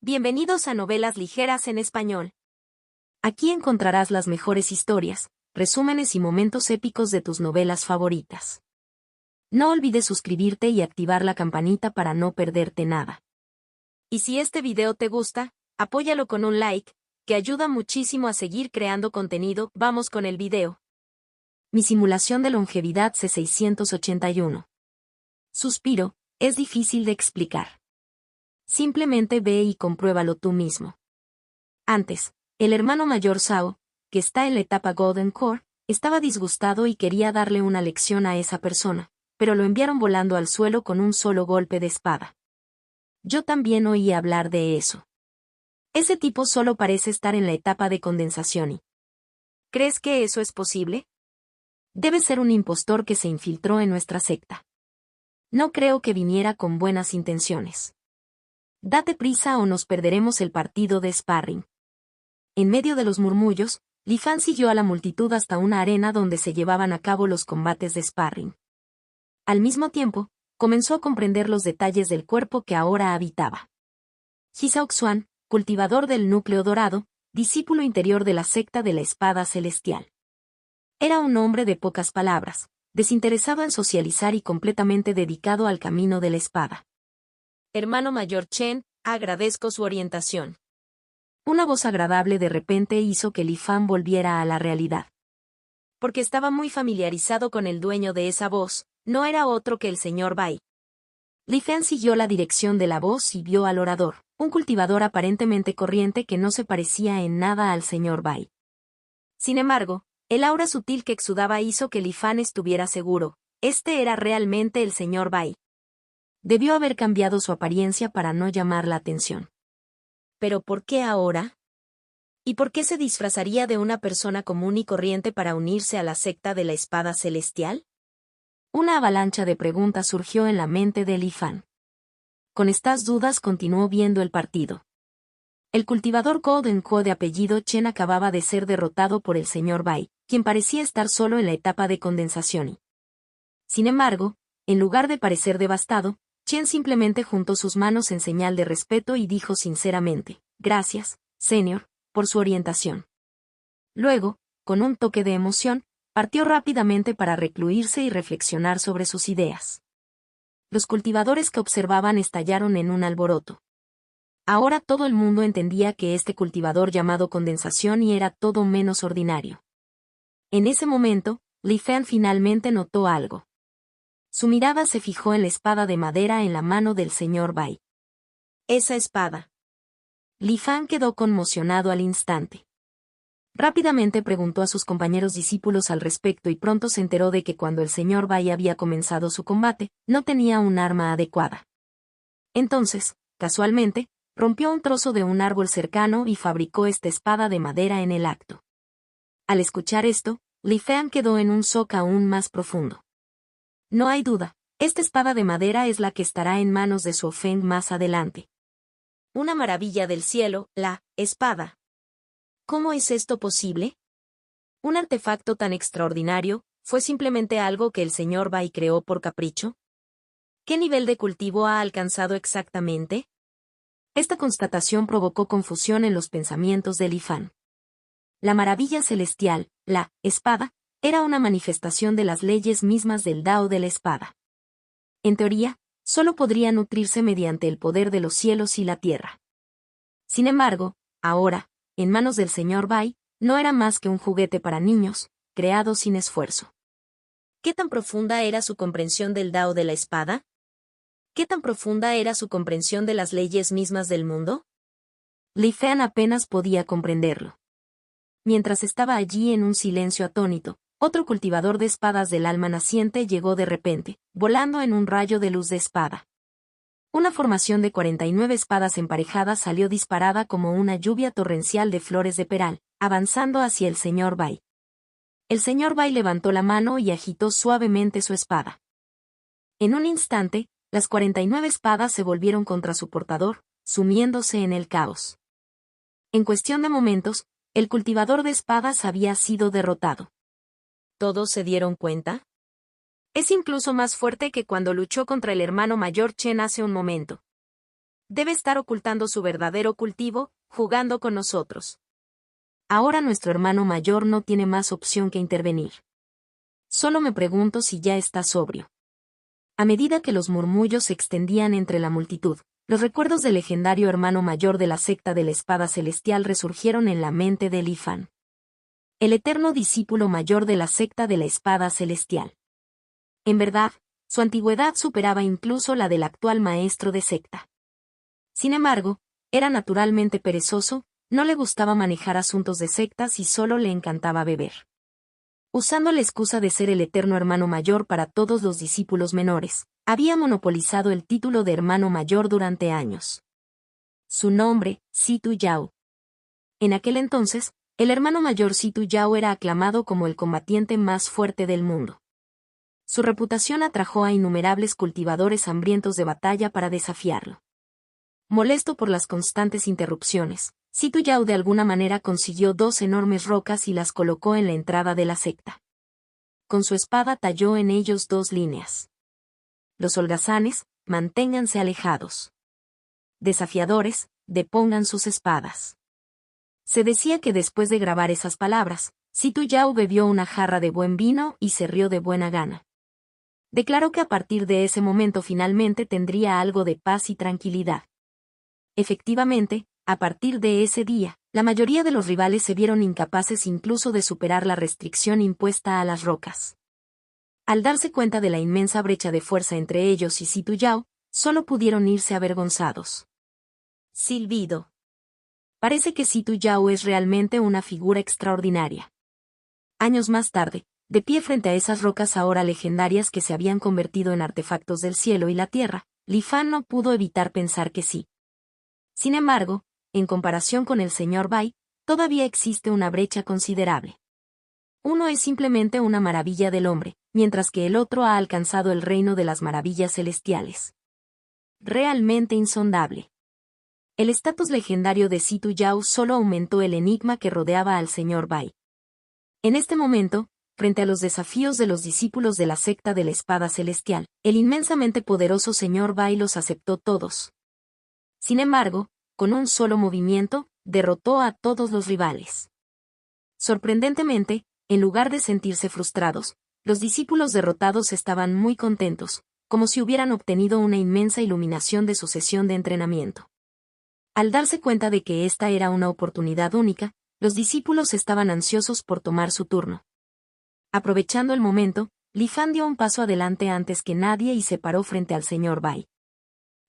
Bienvenidos a Novelas Ligeras en Español. Aquí encontrarás las mejores historias, resúmenes y momentos épicos de tus novelas favoritas. No olvides suscribirte y activar la campanita para no perderte nada. Y si este video te gusta, apóyalo con un like, que ayuda muchísimo a seguir creando contenido. Vamos con el video. Mi simulación de longevidad C681. Suspiro, es difícil de explicar. Simplemente ve y compruébalo tú mismo. Antes, el hermano mayor Sao, que está en la etapa Golden Core, estaba disgustado y quería darle una lección a esa persona, pero lo enviaron volando al suelo con un solo golpe de espada. Yo también oí hablar de eso. Ese tipo solo parece estar en la etapa de condensación y... ¿Crees que eso es posible? Debe ser un impostor que se infiltró en nuestra secta. No creo que viniera con buenas intenciones. Date prisa o nos perderemos el partido de sparring. En medio de los murmullos, Li Fan siguió a la multitud hasta una arena donde se llevaban a cabo los combates de sparring. Al mismo tiempo, comenzó a comprender los detalles del cuerpo que ahora habitaba. Hsao Xuan, cultivador del núcleo dorado, discípulo interior de la secta de la espada celestial. Era un hombre de pocas palabras, desinteresado en socializar y completamente dedicado al camino de la espada. Hermano mayor Chen, agradezco su orientación. Una voz agradable de repente hizo que Li Fan volviera a la realidad. Porque estaba muy familiarizado con el dueño de esa voz, no era otro que el señor Bai. Li Fan siguió la dirección de la voz y vio al orador, un cultivador aparentemente corriente que no se parecía en nada al señor Bai. Sin embargo, el aura sutil que exudaba hizo que Li Fan estuviera seguro, este era realmente el señor Bai. Debió haber cambiado su apariencia para no llamar la atención. ¿Pero por qué ahora? ¿Y por qué se disfrazaría de una persona común y corriente para unirse a la secta de la espada celestial? Una avalancha de preguntas surgió en la mente de Li Fan. Con estas dudas continuó viendo el partido. El cultivador Golden Ko de apellido Chen acababa de ser derrotado por el señor Bai, quien parecía estar solo en la etapa de condensación y... Sin embargo, en lugar de parecer devastado, Chen simplemente juntó sus manos en señal de respeto y dijo sinceramente, «Gracias, señor, por su orientación». Luego, con un toque de emoción, partió rápidamente para recluirse y reflexionar sobre sus ideas. Los cultivadores que observaban estallaron en un alboroto. Ahora todo el mundo entendía que este cultivador llamado condensación y era todo menos ordinario. En ese momento, Li Fan finalmente notó algo. Su mirada se fijó en la espada de madera en la mano del señor Bai. Esa espada. Li Fan quedó conmocionado al instante. Rápidamente preguntó a sus compañeros discípulos al respecto y pronto se enteró de que cuando el señor Bai había comenzado su combate, no tenía un arma adecuada. Entonces, casualmente, rompió un trozo de un árbol cercano y fabricó esta espada de madera en el acto. Al escuchar esto, Li Fan quedó en un shock aún más profundo. No hay duda, esta espada de madera es la que estará en manos de Su Feng más adelante. Una maravilla del cielo, la espada. ¿Cómo es esto posible? ¿Un artefacto tan extraordinario fue simplemente algo que el señor Bai creó por capricho? ¿Qué nivel de cultivo ha alcanzado exactamente? Esta constatación provocó confusión en los pensamientos de Li Fan. La maravilla celestial, la espada, era una manifestación de las leyes mismas del Dao de la espada. En teoría, solo podría nutrirse mediante el poder de los cielos y la tierra. Sin embargo, ahora, en manos del señor Bai, no era más que un juguete para niños, creado sin esfuerzo. ¿Qué tan profunda era su comprensión del Dao de la espada? ¿Qué tan profunda era su comprensión de las leyes mismas del mundo? Li Fan apenas podía comprenderlo. Mientras estaba allí en un silencio atónito, otro cultivador de espadas del alma naciente llegó de repente, volando en un rayo de luz de espada. Una formación de 49 espadas emparejadas salió disparada como una lluvia torrencial de flores de peral, avanzando hacia el señor Bai. El señor Bai levantó la mano y agitó suavemente su espada. En un instante, las 49 espadas se volvieron contra su portador, sumiéndose en el caos. En cuestión de momentos, el cultivador de espadas había sido derrotado. ¿Todos se dieron cuenta? Es incluso más fuerte que cuando luchó contra el hermano mayor Chen hace un momento. Debe estar ocultando su verdadero cultivo, jugando con nosotros. Ahora nuestro hermano mayor no tiene más opción que intervenir. Solo me pregunto si ya está sobrio. A medida que los murmullos se extendían entre la multitud, los recuerdos del legendario hermano mayor de la secta de la espada celestial resurgieron en la mente de Li Fan. El eterno discípulo mayor de la secta de la espada celestial. En verdad, su antigüedad superaba incluso la del actual maestro de secta. Sin embargo, era naturalmente perezoso, no le gustaba manejar asuntos de sectas y solo le encantaba beber. Usando la excusa de ser el eterno hermano mayor para todos los discípulos menores, había monopolizado el título de hermano mayor durante años. Su nombre, Situ Yao. En aquel entonces, el hermano mayor Situ Yao era aclamado como el combatiente más fuerte del mundo. Su reputación atrajo a innumerables cultivadores hambrientos de batalla para desafiarlo. Molesto por las constantes interrupciones, Situ Yao de alguna manera consiguió 2 enormes rocas y las colocó en la entrada de la secta. Con su espada talló en ellos 2 líneas. Los holgazanes, manténganse alejados. Desafiadores, depongan sus espadas. Se decía que después de grabar esas palabras, Situ Yao bebió una jarra de buen vino y se rió de buena gana. Declaró que a partir de ese momento finalmente tendría algo de paz y tranquilidad. Efectivamente, a partir de ese día, la mayoría de los rivales se vieron incapaces incluso de superar la restricción impuesta a las rocas. Al darse cuenta de la inmensa brecha de fuerza entre ellos y Situ Yao, solo pudieron irse avergonzados. Silbido. Parece que Situ Yao es realmente una figura extraordinaria. Años más tarde, de pie frente a esas rocas ahora legendarias que se habían convertido en artefactos del cielo y la tierra, Li Fan no pudo evitar pensar que sí. Sin embargo, en comparación con el señor Bai, todavía existe una brecha considerable. Uno es simplemente una maravilla del hombre, mientras que el otro ha alcanzado el reino de las maravillas celestiales. Realmente insondable. El estatus legendario de Situ Yao solo aumentó el enigma que rodeaba al señor Bai. En este momento, frente a los desafíos de los discípulos de la secta de la espada celestial, el inmensamente poderoso señor Bai los aceptó todos. Sin embargo, con un solo movimiento, derrotó a todos los rivales. Sorprendentemente, en lugar de sentirse frustrados, los discípulos derrotados estaban muy contentos, como si hubieran obtenido una inmensa iluminación de su sesión de entrenamiento. Al darse cuenta de que esta era una oportunidad única, los discípulos estaban ansiosos por tomar su turno. Aprovechando el momento, Li Fan dio un paso adelante antes que nadie y se paró frente al señor Bai.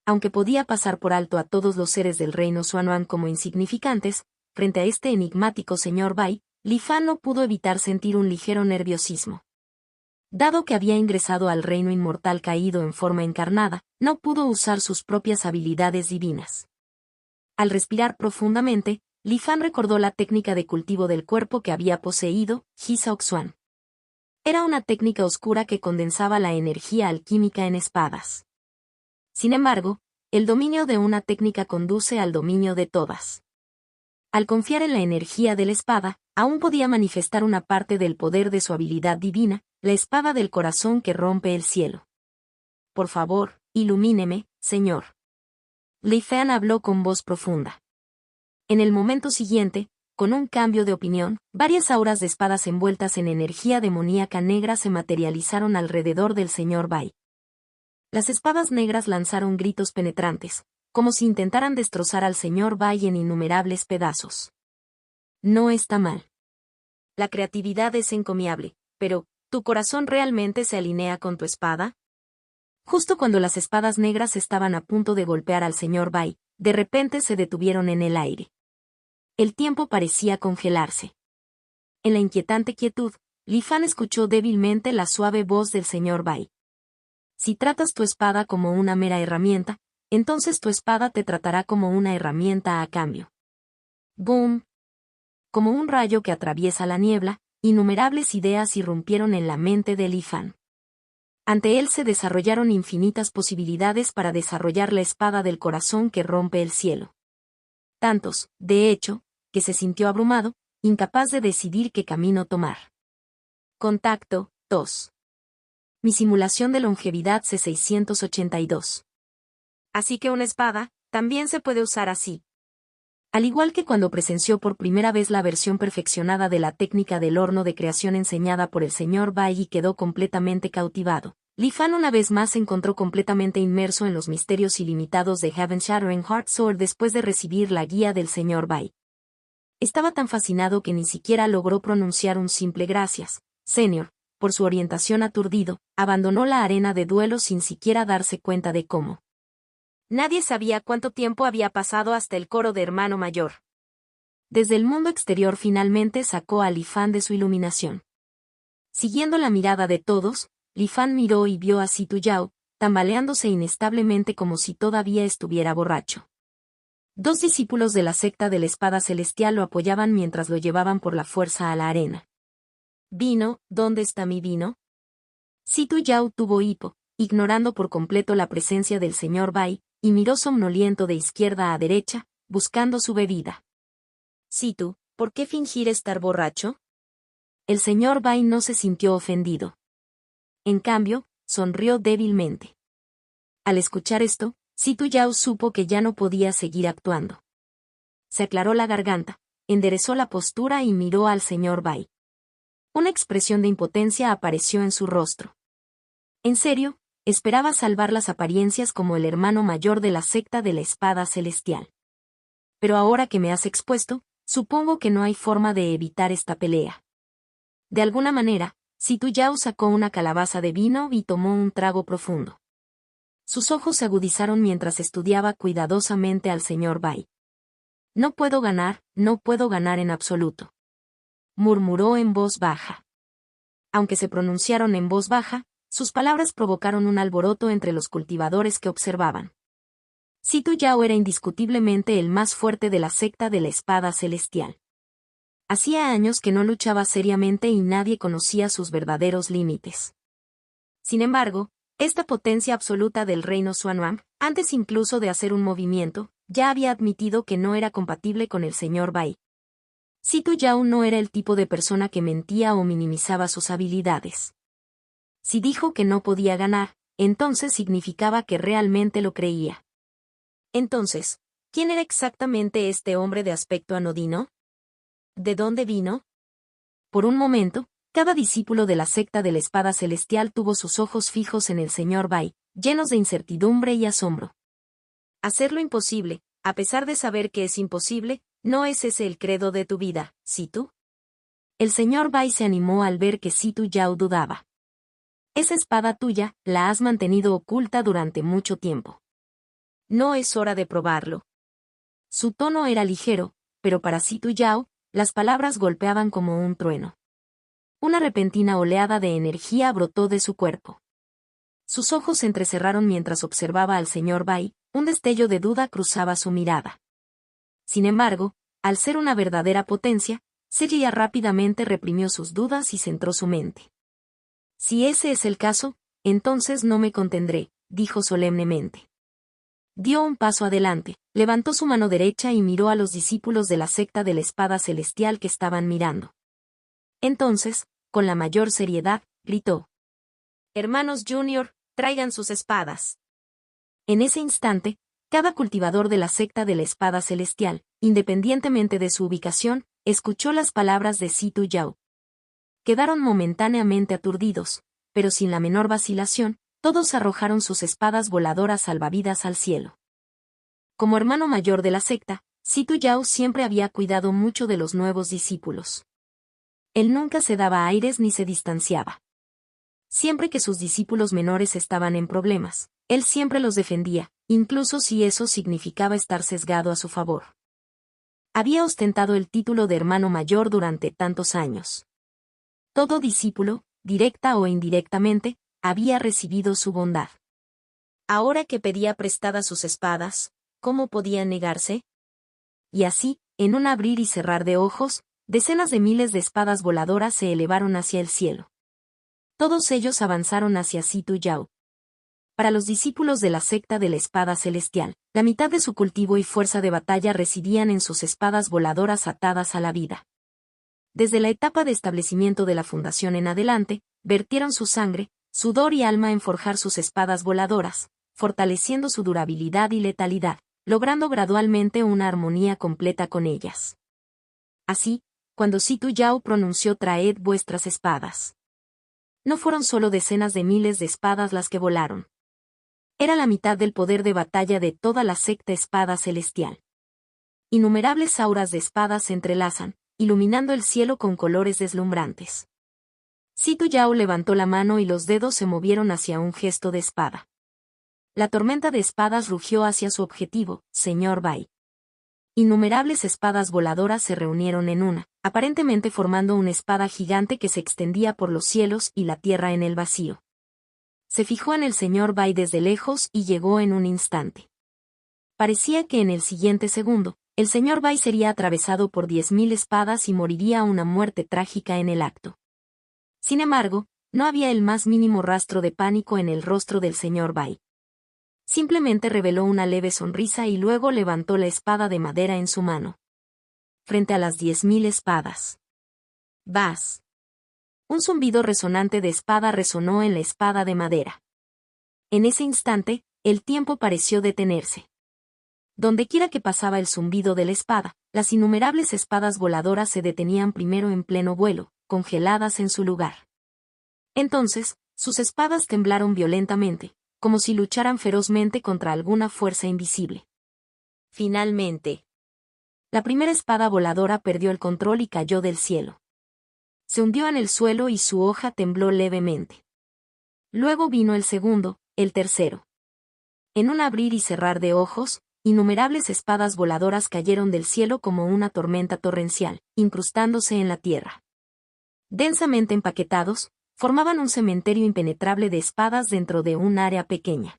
Aunque podía pasar por alto a todos los seres del reino Xuanhuan como insignificantes, frente a este enigmático señor Bai, Li Fan no pudo evitar sentir un ligero nerviosismo. Dado que había ingresado al reino inmortal caído en forma encarnada, no pudo usar sus propias habilidades divinas. Al respirar profundamente, Li Fan recordó la técnica de cultivo del cuerpo que había poseído, Hisa Oxuan. Era una técnica oscura que condensaba la energía alquímica en espadas. Sin embargo, el dominio de una técnica conduce al dominio de todas. Al confiar en la energía de la espada, aún podía manifestar una parte del poder de su habilidad divina, la espada del corazón que rompe el cielo. Por favor, ilumíneme, señor. Li Fan habló con voz profunda. En el momento siguiente, con un cambio de opinión, varias auras de espadas envueltas en energía demoníaca negra se materializaron alrededor del señor Bai. Las espadas negras lanzaron gritos penetrantes, como si intentaran destrozar al señor Bai en innumerables pedazos. No está mal. La creatividad es encomiable, pero, ¿tu corazón realmente se alinea con tu espada? Justo cuando las espadas negras estaban a punto de golpear al señor Bai, de repente se detuvieron en el aire. El tiempo parecía congelarse. En la inquietante quietud, Li Fan escuchó débilmente la suave voz del señor Bai. Si tratas tu espada como una mera herramienta, entonces tu espada te tratará como una herramienta a cambio. ¡Boom! Como un rayo que atraviesa la niebla, innumerables ideas irrumpieron en la mente de Li Fan. Ante él se desarrollaron infinitas posibilidades para desarrollar la espada del corazón que rompe el cielo. Tantos, de hecho, que se sintió abrumado, incapaz de decidir qué camino tomar. Contacto, 2. Mi simulación de longevidad C682. Así que una espada, también se puede usar así. Al igual que cuando presenció por primera vez la versión perfeccionada de la técnica del horno de creación enseñada por el señor Bai y quedó completamente cautivado, Li Fan una vez más se encontró completamente inmerso en los misterios ilimitados de Heaven Shattering Heart Sword después de recibir la guía del señor Bai. Estaba tan fascinado que ni siquiera logró pronunciar un simple gracias, señor. Por su orientación aturdido, abandonó la arena de duelo sin siquiera darse cuenta de cómo. Nadie sabía cuánto tiempo había pasado hasta el coro de hermano mayor. Desde el mundo exterior finalmente sacó a Li Fan de su iluminación. Siguiendo la mirada de todos, Li Fan miró y vio a Situ Yao, tambaleándose inestablemente como si todavía estuviera borracho. 2 discípulos de la secta de la espada celestial lo apoyaban mientras lo llevaban por la fuerza a la arena. ¿Vino? ¿Dónde está mi vino? Situ Yao tuvo hipo, ignorando por completo la presencia del señor Bai, y miró somnoliento de izquierda a derecha, buscando su bebida. Situ, ¿por qué fingir estar borracho? El señor Bai no se sintió ofendido. En cambio, sonrió débilmente. Al escuchar esto, Situ Yao supo que ya no podía seguir actuando. Se aclaró la garganta, enderezó la postura y miró al señor Bai. Una expresión de impotencia apareció en su rostro. En serio, esperaba salvar las apariencias como el hermano mayor de la secta de la espada celestial. Pero ahora que me has expuesto, supongo que no hay forma de evitar esta pelea. De alguna manera, Situ Yao sacó una calabaza de vino y tomó un trago profundo. Sus ojos se agudizaron mientras estudiaba cuidadosamente al señor Bai. No puedo ganar en absoluto. Murmuró en voz baja. Aunque se pronunciaron en voz baja, sus palabras provocaron un alboroto entre los cultivadores que observaban. Situ Yao era indiscutiblemente el más fuerte de la secta de la espada celestial. Hacía años que no luchaba seriamente y nadie conocía sus verdaderos límites. Sin embargo, esta potencia absoluta del reino Xuanwang, antes incluso de hacer un movimiento, ya había admitido que no era compatible con el señor Bai. Situ Yao no era el tipo de persona que mentía o minimizaba sus habilidades. Si dijo que no podía ganar, entonces significaba que realmente lo creía. Entonces, ¿quién era exactamente este hombre de aspecto anodino? ¿De dónde vino? Por un momento, cada discípulo de la secta de la espada celestial tuvo sus ojos fijos en el señor Bai, llenos de incertidumbre y asombro. Hacer lo imposible, a pesar de saber que es imposible, ¿no es ese el credo de tu vida, Situ? El señor Bai se animó al ver que Situ Yao dudaba. Esa espada tuya, la has mantenido oculta durante mucho tiempo. ¿No es hora de probarlo? Su tono era ligero, pero para Situ Yao, las palabras golpeaban como un trueno. Una repentina oleada de energía brotó de su cuerpo. Sus ojos se entrecerraron mientras observaba al señor Bai, un destello de duda cruzaba su mirada. Sin embargo, al ser una verdadera potencia, Seiya rápidamente reprimió sus dudas y centró su mente. Si ese es el caso, entonces no me contendré, dijo solemnemente. Dio un paso adelante, levantó su mano derecha y miró a los discípulos de la secta de la espada celestial que estaban mirando. Entonces, con la mayor seriedad, gritó: «Hermanos Junior, traigan sus espadas». En ese instante, cada cultivador de la secta de la espada celestial, independientemente de su ubicación, escuchó las palabras de Situ Yao. Quedaron momentáneamente aturdidos, pero sin la menor vacilación, todos arrojaron sus espadas voladoras salvavidas al cielo. Como hermano mayor de la secta, Situ Yao siempre había cuidado mucho de los nuevos discípulos. Él nunca se daba aires ni se distanciaba. Siempre que sus discípulos menores estaban en problemas, él siempre los defendía, incluso si eso significaba estar sesgado a su favor. Había ostentado el título de hermano mayor durante tantos años. Todo discípulo, directa o indirectamente, había recibido su bondad. Ahora que pedía prestadas sus espadas, ¿cómo podía negarse? Y así, en un abrir y cerrar de ojos, decenas de miles de espadas voladoras se elevaron hacia el cielo. Todos ellos avanzaron hacia Situ Yao. Para los discípulos de la secta de la espada celestial, la mitad de su cultivo y fuerza de batalla residían en sus espadas voladoras atadas a la vida. Desde la etapa de establecimiento de la fundación en adelante, vertieron su sangre, sudor y alma en forjar sus espadas voladoras, fortaleciendo su durabilidad y letalidad, logrando gradualmente una armonía completa con ellas. Así, cuando Situ Yao pronunció «traed vuestras espadas», no fueron solo decenas de miles de espadas las que volaron. Era la mitad del poder de batalla de toda la secta espada celestial. Innumerables auras de espadas se entrelazan, iluminando el cielo con colores deslumbrantes. Situ Yao levantó la mano y los dedos se movieron hacia un gesto de espada. La tormenta de espadas rugió hacia su objetivo, señor Bai. Innumerables espadas voladoras se reunieron en una, aparentemente formando una espada gigante que se extendía por los cielos y la tierra en el vacío. Se fijó en el señor Bai desde lejos y llegó en un instante. Parecía que en el siguiente segundo, el señor Bai sería atravesado por 10.000 espadas y moriría una muerte trágica en el acto. Sin embargo, no había el más mínimo rastro de pánico en el rostro del señor Bai. Simplemente reveló una leve sonrisa y luego levantó la espada de madera en su mano. Frente a las 10.000 espadas. ¡Vas! Un zumbido resonante de espada resonó en la espada de madera. En ese instante, el tiempo pareció detenerse. Dondequiera que pasaba el zumbido de la espada, las innumerables espadas voladoras se detenían primero en pleno vuelo, congeladas en su lugar. Entonces, sus espadas temblaron violentamente, como si lucharan ferozmente contra alguna fuerza invisible. Finalmente, la primera espada voladora perdió el control y cayó del cielo. Se hundió en el suelo y su hoja tembló levemente. Luego vino el segundo, el tercero. En un abrir y cerrar de ojos, innumerables espadas voladoras cayeron del cielo como una tormenta torrencial, incrustándose en la tierra. Densamente empaquetados, formaban un cementerio impenetrable de espadas dentro de un área pequeña.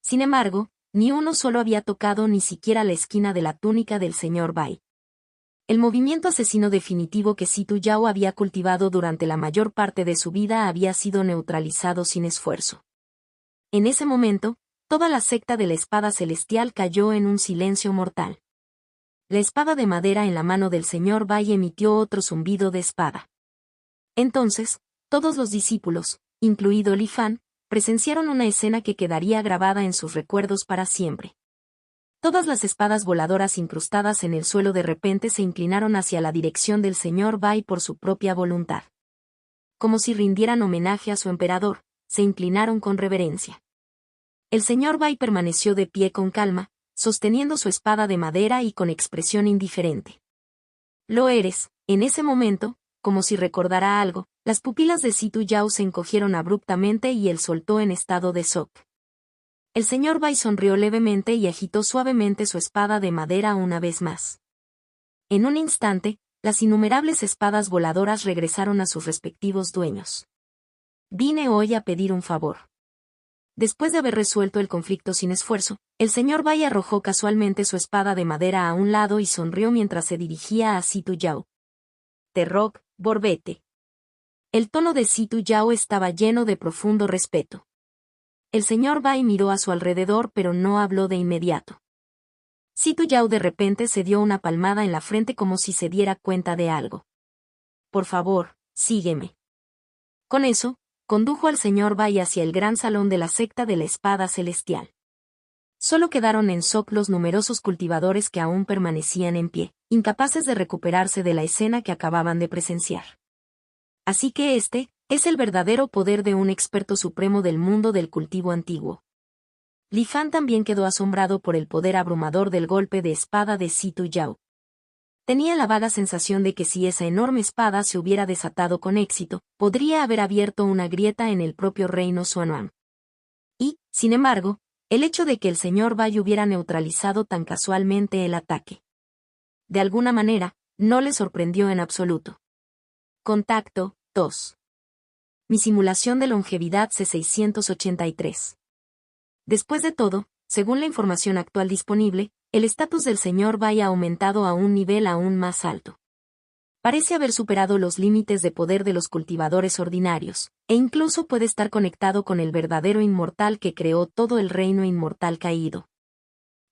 Sin embargo, ni uno solo había tocado ni siquiera la esquina de la túnica del señor Bai. El movimiento asesino definitivo que Situ Yao había cultivado durante la mayor parte de su vida había sido neutralizado sin esfuerzo. En ese momento, toda la secta de la espada celestial cayó en un silencio mortal. La espada de madera en la mano del señor Bai emitió otro zumbido de espada. Entonces, todos los discípulos, incluido Li Fan, presenciaron una escena que quedaría grabada en sus recuerdos para siempre. Todas las espadas voladoras incrustadas en el suelo de repente se inclinaron hacia la dirección del señor Bai por su propia voluntad. Como si rindieran homenaje a su emperador, se inclinaron con reverencia. El señor Bai permaneció de pie con calma, sosteniendo su espada de madera y con expresión indiferente. Lo eres, en ese momento, como si recordara algo, las pupilas de Situ Yao se encogieron abruptamente y él soltó en estado de shock. El señor Bai sonrió levemente y agitó suavemente su espada de madera una vez más. En un instante, las innumerables espadas voladoras regresaron a sus respectivos dueños. Vine hoy a pedir un favor. Después de haber resuelto el conflicto sin esfuerzo, el señor Bai arrojó casualmente su espada de madera a un lado y sonrió mientras se dirigía a Situ Yao. Terrok, Borbete. El tono de Situ Yao estaba lleno de profundo respeto. El señor Bai miró a su alrededor pero no habló de inmediato. Situ Yao de repente se dio una palmada en la frente como si se diera cuenta de algo. Por favor, sígueme. Con eso, condujo al señor Bai hacia el gran salón de la secta de la espada celestial. Solo quedaron en shock los numerosos cultivadores que aún permanecían en pie, incapaces de recuperarse de la escena que acababan de presenciar. Así que este es el verdadero poder de un experto supremo del mundo del cultivo antiguo. Li Fan también quedó asombrado por el poder abrumador del golpe de espada de Situ Yao. Tenía la vaga sensación de que si esa enorme espada se hubiera desatado con éxito, podría haber abierto una grieta en el propio reino Xuanhuang. Y, sin embargo, el hecho de que el señor Bai hubiera neutralizado tan casualmente el ataque. De alguna manera, no le sorprendió en absoluto. Contacto, 2. Mi simulación de longevidad C683. Después de todo, según la información actual disponible, el estatus del señor Bai ha aumentado a un nivel aún más alto. Parece haber superado los límites de poder de los cultivadores ordinarios, e incluso puede estar conectado con el verdadero inmortal que creó todo el reino inmortal caído.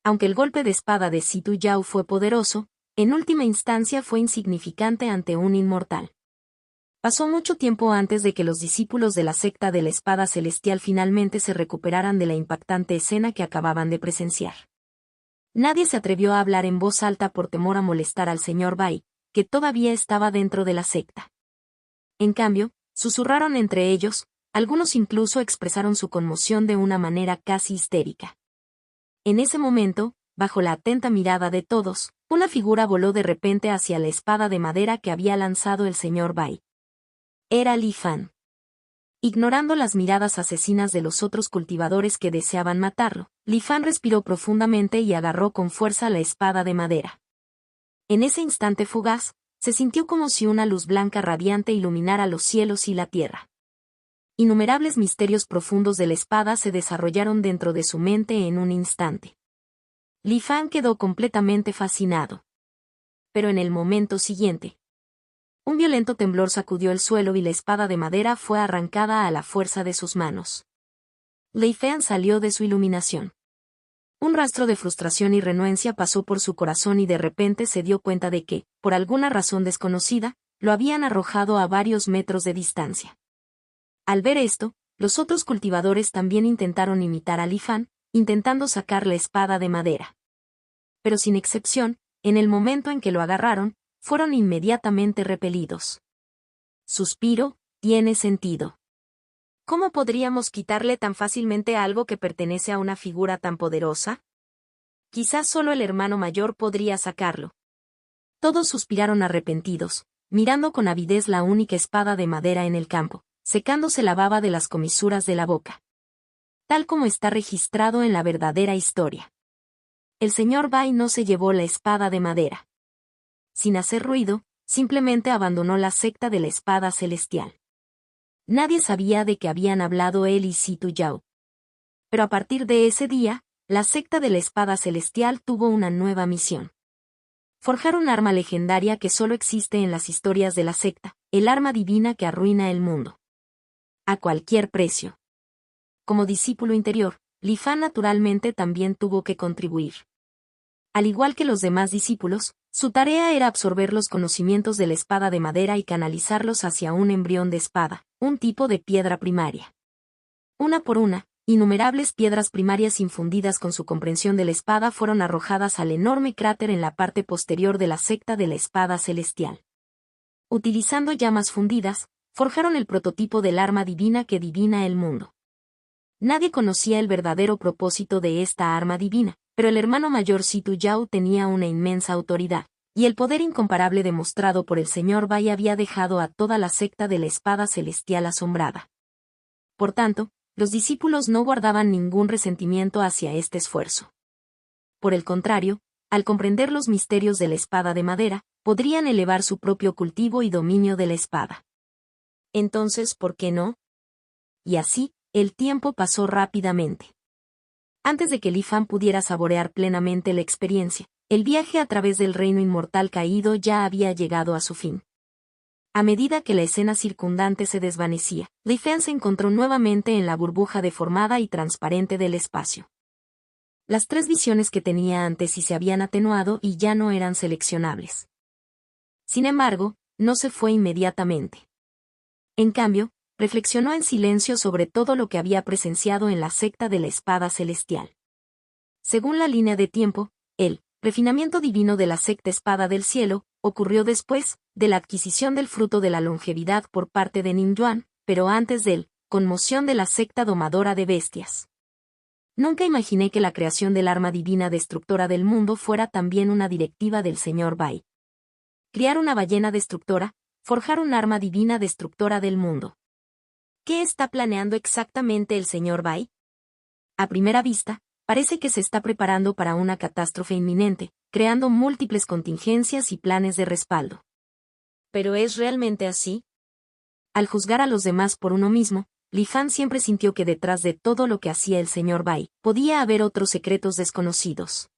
Aunque el golpe de espada de Situ Yao fue poderoso, en última instancia fue insignificante ante un inmortal. Pasó mucho tiempo antes de que los discípulos de la secta de la espada celestial finalmente se recuperaran de la impactante escena que acababan de presenciar. Nadie se atrevió a hablar en voz alta por temor a molestar al señor Bai, que todavía estaba dentro de la secta. En cambio, susurraron entre ellos, algunos incluso expresaron su conmoción de una manera casi histérica. En ese momento, bajo la atenta mirada de todos, una figura voló de repente hacia la espada de madera que había lanzado el señor Bai. Era Li Fan. Ignorando las miradas asesinas de los otros cultivadores que deseaban matarlo, Li Fan respiró profundamente y agarró con fuerza la espada de madera. En ese instante fugaz, se sintió como si una luz blanca radiante iluminara los cielos y la tierra. Innumerables misterios profundos de la espada se desarrollaron dentro de su mente en un instante. Li Fan quedó completamente fascinado. Pero en el momento siguiente, un violento temblor sacudió el suelo y la espada de madera fue arrancada a la fuerza de sus manos. Li Fan salió de su iluminación. Un rastro de frustración y renuencia pasó por su corazón y de repente se dio cuenta de que, por alguna razón desconocida, lo habían arrojado a varios metros de distancia. Al ver esto, los otros cultivadores también intentaron imitar a Li Fan, intentando sacar la espada de madera. Pero sin excepción, en el momento en que lo agarraron, fueron inmediatamente repelidos. Suspiro, tiene sentido. ¿Cómo podríamos quitarle tan fácilmente algo que pertenece a una figura tan poderosa? Quizás solo el hermano mayor podría sacarlo. Todos suspiraron arrepentidos, mirando con avidez la única espada de madera en el campo, secándose la baba de las comisuras de la boca. Tal como está registrado en la verdadera historia. El señor Bai no se llevó la espada de madera. Sin hacer ruido, simplemente abandonó la secta de la espada celestial. Nadie sabía de qué habían hablado él y Situ Yao. Pero a partir de ese día, la secta de la espada celestial tuvo una nueva misión. Forjar un arma legendaria que solo existe en las historias de la secta, el arma divina que arruina el mundo. A cualquier precio. Como discípulo interior, Li Fan naturalmente también tuvo que contribuir. Al igual que los demás discípulos, su tarea era absorber los conocimientos de la espada de madera y canalizarlos hacia un embrión de espada, un tipo de piedra primaria. Una por una, innumerables piedras primarias infundidas con su comprensión de la espada fueron arrojadas al enorme cráter en la parte posterior de la secta de la espada celestial. Utilizando llamas fundidas, forjaron el prototipo del arma divina que divina el mundo. Nadie conocía el verdadero propósito de esta arma divina, pero el hermano mayor Situ Yao tenía una inmensa autoridad, y el poder incomparable demostrado por el señor Bai había dejado a toda la secta de la espada celestial asombrada. Por tanto, los discípulos no guardaban ningún resentimiento hacia este esfuerzo. Por el contrario, al comprender los misterios de la espada de madera, podrían elevar su propio cultivo y dominio de la espada. Entonces, ¿por qué no? Y así, el tiempo pasó rápidamente. Antes de que Li Fan pudiera saborear plenamente la experiencia, el viaje a través del reino inmortal caído ya había llegado a su fin. A medida que la escena circundante se desvanecía, Li Fan se encontró nuevamente en la burbuja deformada y transparente del espacio. Las tres visiones que tenía antes se habían atenuado y ya no eran seleccionables. Sin embargo, no se fue inmediatamente. En cambio, reflexionó en silencio sobre todo lo que había presenciado en la secta de la espada celestial. Según la línea de tiempo, el refinamiento divino de la secta espada del cielo ocurrió después de la adquisición del fruto de la longevidad por parte de Ning Yuan, pero antes del conmoción de la secta domadora de bestias. Nunca imaginé que la creación del arma divina destructora del mundo fuera también una directiva del señor Bai. Criar una ballena destructora, forjar un arma divina destructora del mundo. ¿Qué está planeando exactamente el señor Bai? A primera vista, parece que se está preparando para una catástrofe inminente, creando múltiples contingencias y planes de respaldo. ¿Pero es realmente así? Al juzgar a los demás por uno mismo, Li Fan siempre sintió que detrás de todo lo que hacía el señor Bai, podía haber otros secretos desconocidos.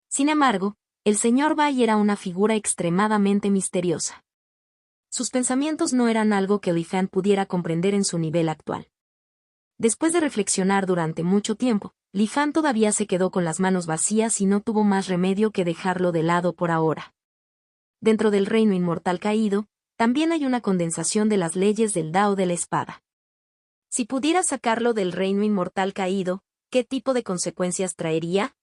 Sin embargo, el señor Bai era una figura extremadamente misteriosa. Sus pensamientos no eran algo que Li Fan pudiera comprender en su nivel actual. Después de reflexionar durante mucho tiempo, Li Fan todavía se quedó con las manos vacías y no tuvo más remedio que dejarlo de lado por ahora. Dentro del reino inmortal caído, también hay una condensación de las leyes del Dao de la espada. Si pudiera sacarlo del reino inmortal caído, ¿qué tipo de consecuencias traería?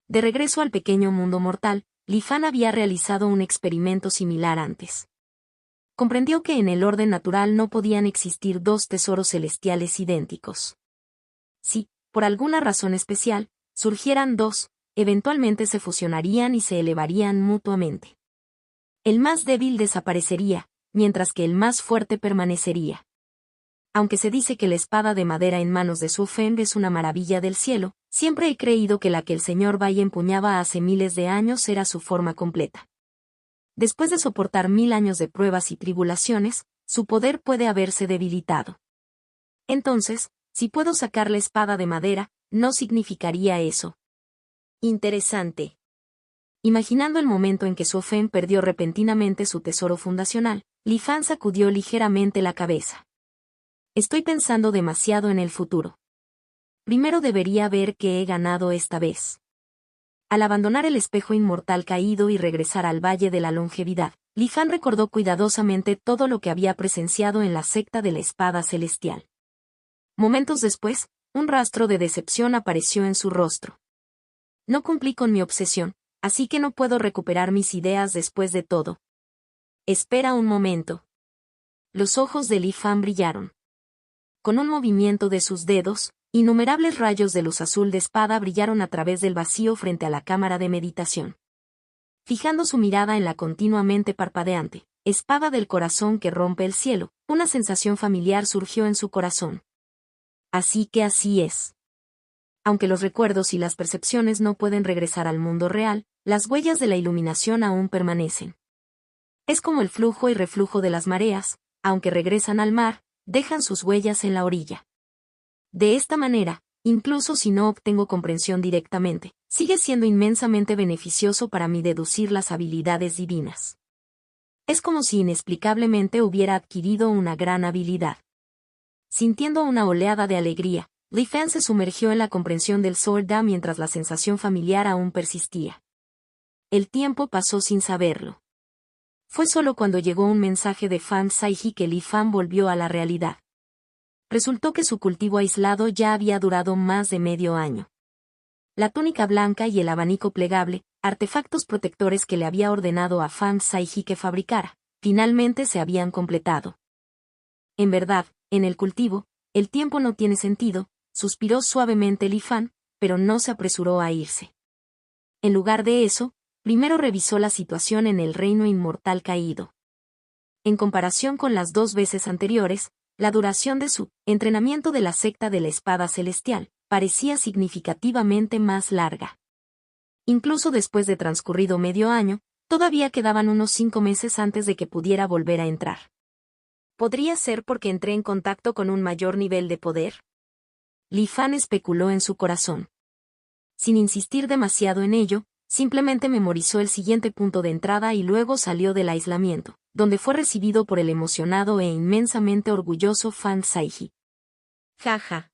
De regreso al pequeño mundo mortal, Li Fan había realizado un experimento similar antes. Comprendió que en el orden natural no podían existir dos tesoros celestiales idénticos. Si, por alguna razón especial, surgieran dos, eventualmente se fusionarían y se elevarían mutuamente. El más débil desaparecería, mientras que el más fuerte permanecería. Aunque se dice que la espada de madera en manos de Su Feng es una maravilla del cielo, siempre he creído que la que el señor Bai empuñaba hace miles de años era su forma completa. Después de soportar 1000 años de pruebas y tribulaciones, su poder puede haberse debilitado. Entonces, si puedo sacar la espada de madera, ¿no significaría eso? Interesante. Imaginando el momento en que Su Feng perdió repentinamente su tesoro fundacional, Li Fan sacudió ligeramente la cabeza. Estoy pensando demasiado en el futuro. Primero debería ver que he ganado esta vez. Al abandonar el espejo inmortal caído y regresar al Valle de la Longevidad, Li Fan recordó cuidadosamente todo lo que había presenciado en la secta de la Espada Celestial. Momentos después, un rastro de decepción apareció en su rostro. No cumplí con mi obsesión, así que no puedo recuperar mis ideas después de todo. Espera un momento. Los ojos de Li Fan brillaron. Con un movimiento de sus dedos, innumerables rayos de luz azul de espada brillaron a través del vacío frente a la cámara de meditación. Fijando su mirada en la continuamente parpadeante espada del corazón que rompe el cielo, una sensación familiar surgió en su corazón. Así que así es. Aunque los recuerdos y las percepciones no pueden regresar al mundo real, las huellas de la iluminación aún permanecen. Es como el flujo y reflujo de las mareas, aunque regresan al mar, dejan sus huellas en la orilla. De esta manera, incluso si no obtengo comprensión directamente, sigue siendo inmensamente beneficioso para mí deducir las habilidades divinas. Es como si inexplicablemente hubiera adquirido una gran habilidad. Sintiendo una oleada de alegría, Li Fan se sumergió en la comprensión del Sword mientras la sensación familiar aún persistía. El tiempo pasó sin saberlo. Fue solo cuando llegó un mensaje de Fan Saiji que Li Fan volvió a la realidad. Resultó que su cultivo aislado ya había durado más de medio año. La túnica blanca y el abanico plegable, artefactos protectores que le había ordenado a Fan Saiji que fabricara, finalmente se habían completado. En verdad, en el cultivo, el tiempo no tiene sentido, suspiró suavemente Li Fan, pero no se apresuró a irse. En lugar de eso, primero revisó la situación en el reino inmortal caído. En comparación con las 2 veces anteriores, la duración de su entrenamiento de la secta de la espada celestial parecía significativamente más larga. Incluso después de transcurrido medio año, todavía quedaban unos 5 meses antes de que pudiera volver a entrar. ¿Podría ser porque entré en contacto con un mayor nivel de poder? Li Fan especuló en su corazón. Sin insistir demasiado en ello, simplemente memorizó el siguiente punto de entrada y luego salió del aislamiento, donde fue recibido por el emocionado e inmensamente orgulloso Fan Saiji. Jaja.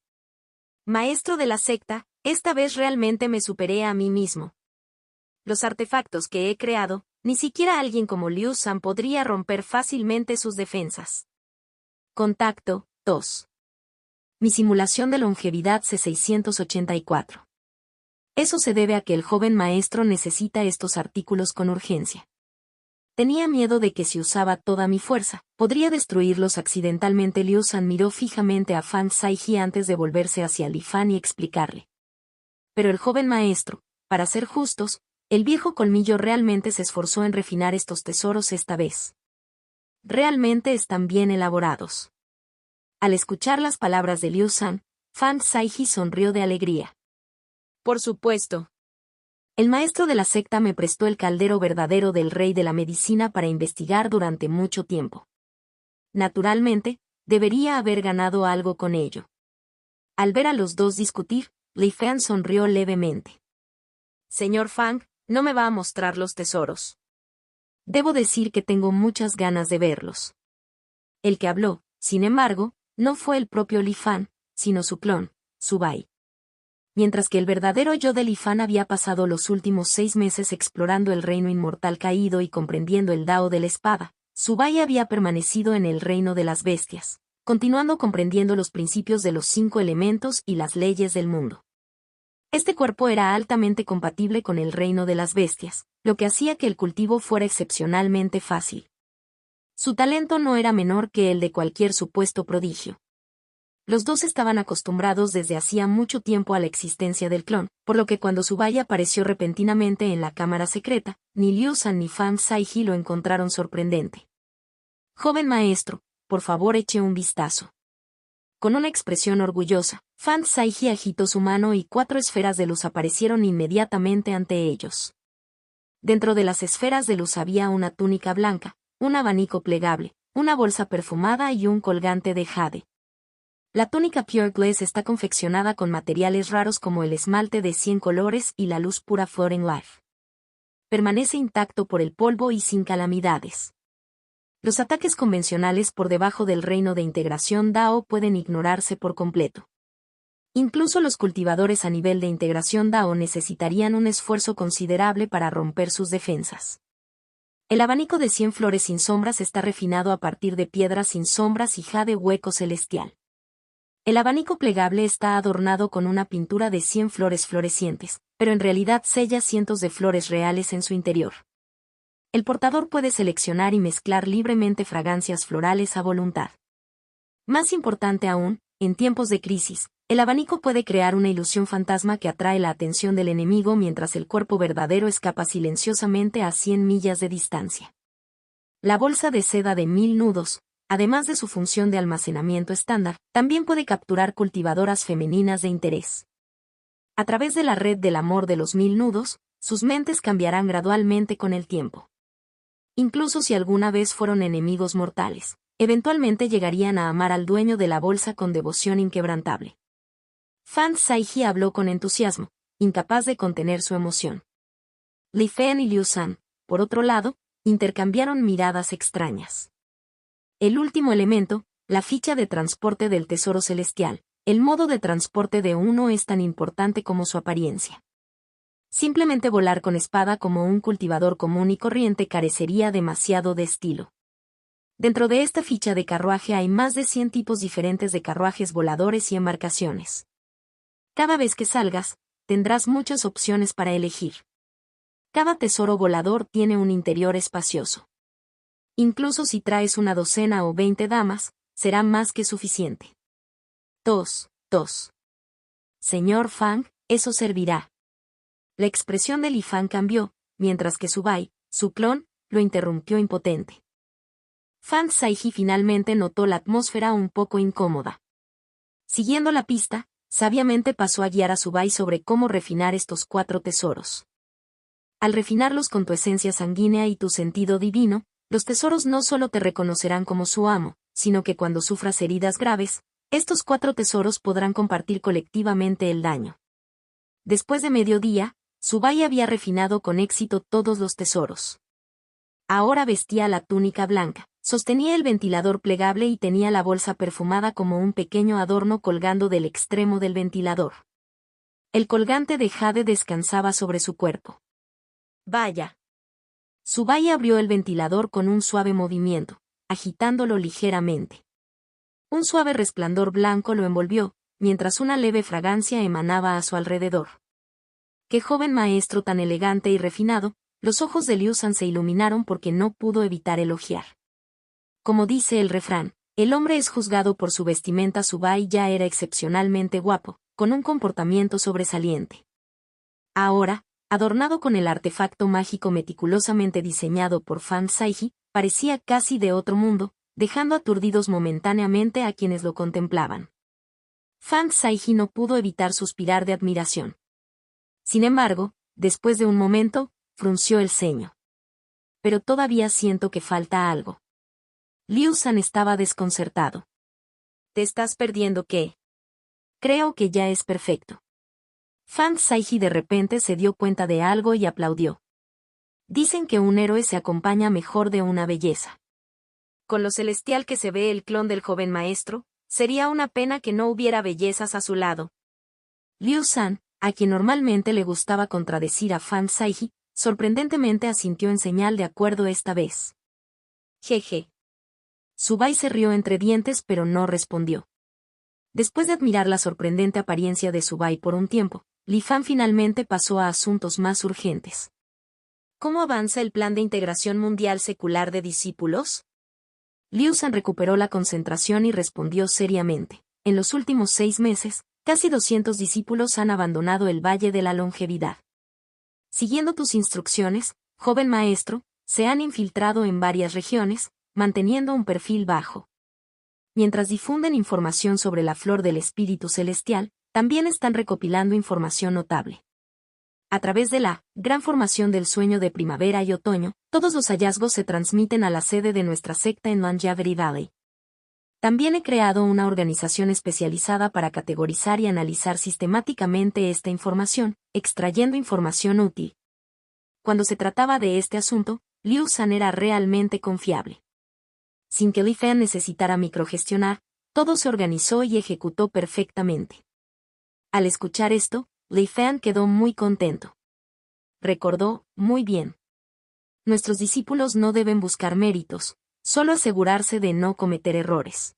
Maestro de la secta, esta vez realmente me superé a mí mismo. Los artefactos que he creado, ni siquiera alguien como Liu San podría romper fácilmente sus defensas. Contacto 2. Mi simulación de longevidad C684. Eso se debe a que el joven maestro necesita estos artículos con urgencia. Tenía miedo de que si usaba toda mi fuerza, podría destruirlos accidentalmente. Liu San miró fijamente a Fan Saiji antes de volverse hacia Li Fan y explicarle. Pero el joven maestro, para ser justos, el viejo colmillo realmente se esforzó en refinar estos tesoros esta vez. Realmente están bien elaborados. Al escuchar las palabras de Liu San, Fan Saiji sonrió de alegría. Por supuesto. El maestro de la secta me prestó el caldero verdadero del rey de la medicina para investigar durante mucho tiempo. Naturalmente, debería haber ganado algo con ello. Al ver a los dos discutir, Li Fan sonrió levemente. Señor Fang, no me va a mostrar los tesoros. Debo decir que tengo muchas ganas de verlos. El que habló, sin embargo, no fue el propio Li Fan, sino su clon, Su Bai. Mientras que el verdadero yo de Li Fan había pasado los últimos 6 meses explorando el reino inmortal caído y comprendiendo el Dao de la espada, Su Bai había permanecido en el reino de las bestias, continuando comprendiendo los principios de los 5 elementos y las leyes del mundo. Este cuerpo era altamente compatible con el reino de las bestias, lo que hacía que el cultivo fuera excepcionalmente fácil. Su talento no era menor que el de cualquier supuesto prodigio. Los dos estaban acostumbrados desde hacía mucho tiempo a la existencia del clon, por lo que cuando Subai apareció repentinamente en la cámara secreta, ni Liu San ni Fan Saiji lo encontraron sorprendente. Joven maestro, por favor eche un vistazo. Con una expresión orgullosa, Fan Saiji agitó su mano y 4 esferas de luz aparecieron inmediatamente ante ellos. Dentro de las esferas de luz había una túnica blanca, un abanico plegable, una bolsa perfumada y un colgante de jade. La túnica Pure Glaze está confeccionada con materiales raros como el esmalte de 100 colores y la luz pura Floating Life. Permanece intacto por el polvo y sin calamidades. Los ataques convencionales por debajo del reino de integración DAO pueden ignorarse por completo. Incluso los cultivadores a nivel de integración DAO necesitarían un esfuerzo considerable para romper sus defensas. El abanico de 100 flores sin sombras está refinado a partir de piedras sin sombras y jade hueco celestial. El abanico plegable está adornado con una pintura de 100 flores florecientes, pero en realidad sella cientos de flores reales en su interior. El portador puede seleccionar y mezclar libremente fragancias florales a voluntad. Más importante aún, en tiempos de crisis, el abanico puede crear una ilusión fantasma que atrae la atención del enemigo mientras el cuerpo verdadero escapa silenciosamente a 100 millas de distancia. La bolsa de seda de 1000 nudos, además de su función de almacenamiento estándar, también puede capturar cultivadoras femeninas de interés. A través de la red del amor de los 1000 nudos, sus mentes cambiarán gradualmente con el tiempo. Incluso si alguna vez fueron enemigos mortales, eventualmente llegarían a amar al dueño de la bolsa con devoción inquebrantable. Fan Saiji habló con entusiasmo, incapaz de contener su emoción. Li Fen y Liu San, por otro lado, intercambiaron miradas extrañas. El último elemento, la ficha de transporte del tesoro celestial, el modo de transporte de uno es tan importante como su apariencia. Simplemente volar con espada como un cultivador común y corriente carecería demasiado de estilo. Dentro de esta ficha de carruaje hay más de 100 tipos diferentes de carruajes voladores y embarcaciones. Cada vez que salgas, tendrás muchas opciones para elegir. Cada tesoro volador tiene un interior espacioso. Incluso si traes una docena o 20 damas, será más que suficiente. Tos. Señor Fang, eso servirá. La expresión de Li Fan cambió, mientras que Subai, su clon, lo interrumpió impotente. Fan Saiji finalmente notó la atmósfera un poco incómoda. Siguiendo la pista, sabiamente pasó a guiar a Subai sobre cómo refinar estos 4 tesoros. Al refinarlos con tu esencia sanguínea y tu sentido divino, los tesoros no solo te reconocerán como su amo, sino que cuando sufras heridas graves, estos 4 tesoros podrán compartir colectivamente el daño. Después de mediodía, Subai había refinado con éxito todos los tesoros. Ahora vestía la túnica blanca, sostenía el ventilador plegable y tenía la bolsa perfumada como un pequeño adorno colgando del extremo del ventilador. El colgante de jade descansaba sobre su cuerpo. Vaya. Subai abrió el ventilador con un suave movimiento, agitándolo ligeramente. Un suave resplandor blanco lo envolvió, mientras una leve fragancia emanaba a su alrededor. ¡Qué joven maestro tan elegante y refinado! Los ojos de Liu San se iluminaron porque no pudo evitar elogiar. Como dice el refrán, el hombre es juzgado por su vestimenta. Subai ya era excepcionalmente guapo, con un comportamiento sobresaliente. Ahora, adornado con el artefacto mágico meticulosamente diseñado por Fan Saiji, parecía casi de otro mundo, dejando aturdidos momentáneamente a quienes lo contemplaban. Fan Saiji no pudo evitar suspirar de admiración. Sin embargo, después de un momento, frunció el ceño. Pero todavía siento que falta algo. Liu San estaba desconcertado. ¿Te estás perdiendo qué? Creo que ya es perfecto. Fan Saiji de repente se dio cuenta de algo y aplaudió. Dicen que un héroe se acompaña mejor de una belleza. Con lo celestial que se ve el clon del joven maestro, sería una pena que no hubiera bellezas a su lado. Liu San, a quien normalmente le gustaba contradecir a Fan Saiji, sorprendentemente asintió en señal de acuerdo esta vez. Jeje. Subai se rió entre dientes pero no respondió. Después de admirar la sorprendente apariencia de Subai por un tiempo, Li Fan finalmente pasó a asuntos más urgentes. ¿Cómo avanza el plan de integración mundial secular de discípulos? Liu San recuperó la concentración y respondió seriamente. En los últimos 6 meses, casi 200 discípulos han abandonado el Valle de la Longevidad. Siguiendo tus instrucciones, joven maestro, se han infiltrado en varias regiones, manteniendo un perfil bajo. Mientras difunden información sobre la flor del espíritu celestial, también están recopilando información notable. A través de la gran formación del sueño de primavera y otoño, todos los hallazgos se transmiten a la sede de nuestra secta en Longevity Valley. También he creado una organización especializada para categorizar y analizar sistemáticamente esta información, extrayendo información útil. Cuando se trataba de este asunto, Liu San era realmente confiable. Sin que Li Fan necesitara microgestionar, todo se organizó y ejecutó perfectamente. Al escuchar esto, Li Fan quedó muy contento. Recordó, muy bien. Nuestros discípulos no deben buscar méritos, solo asegurarse de no cometer errores.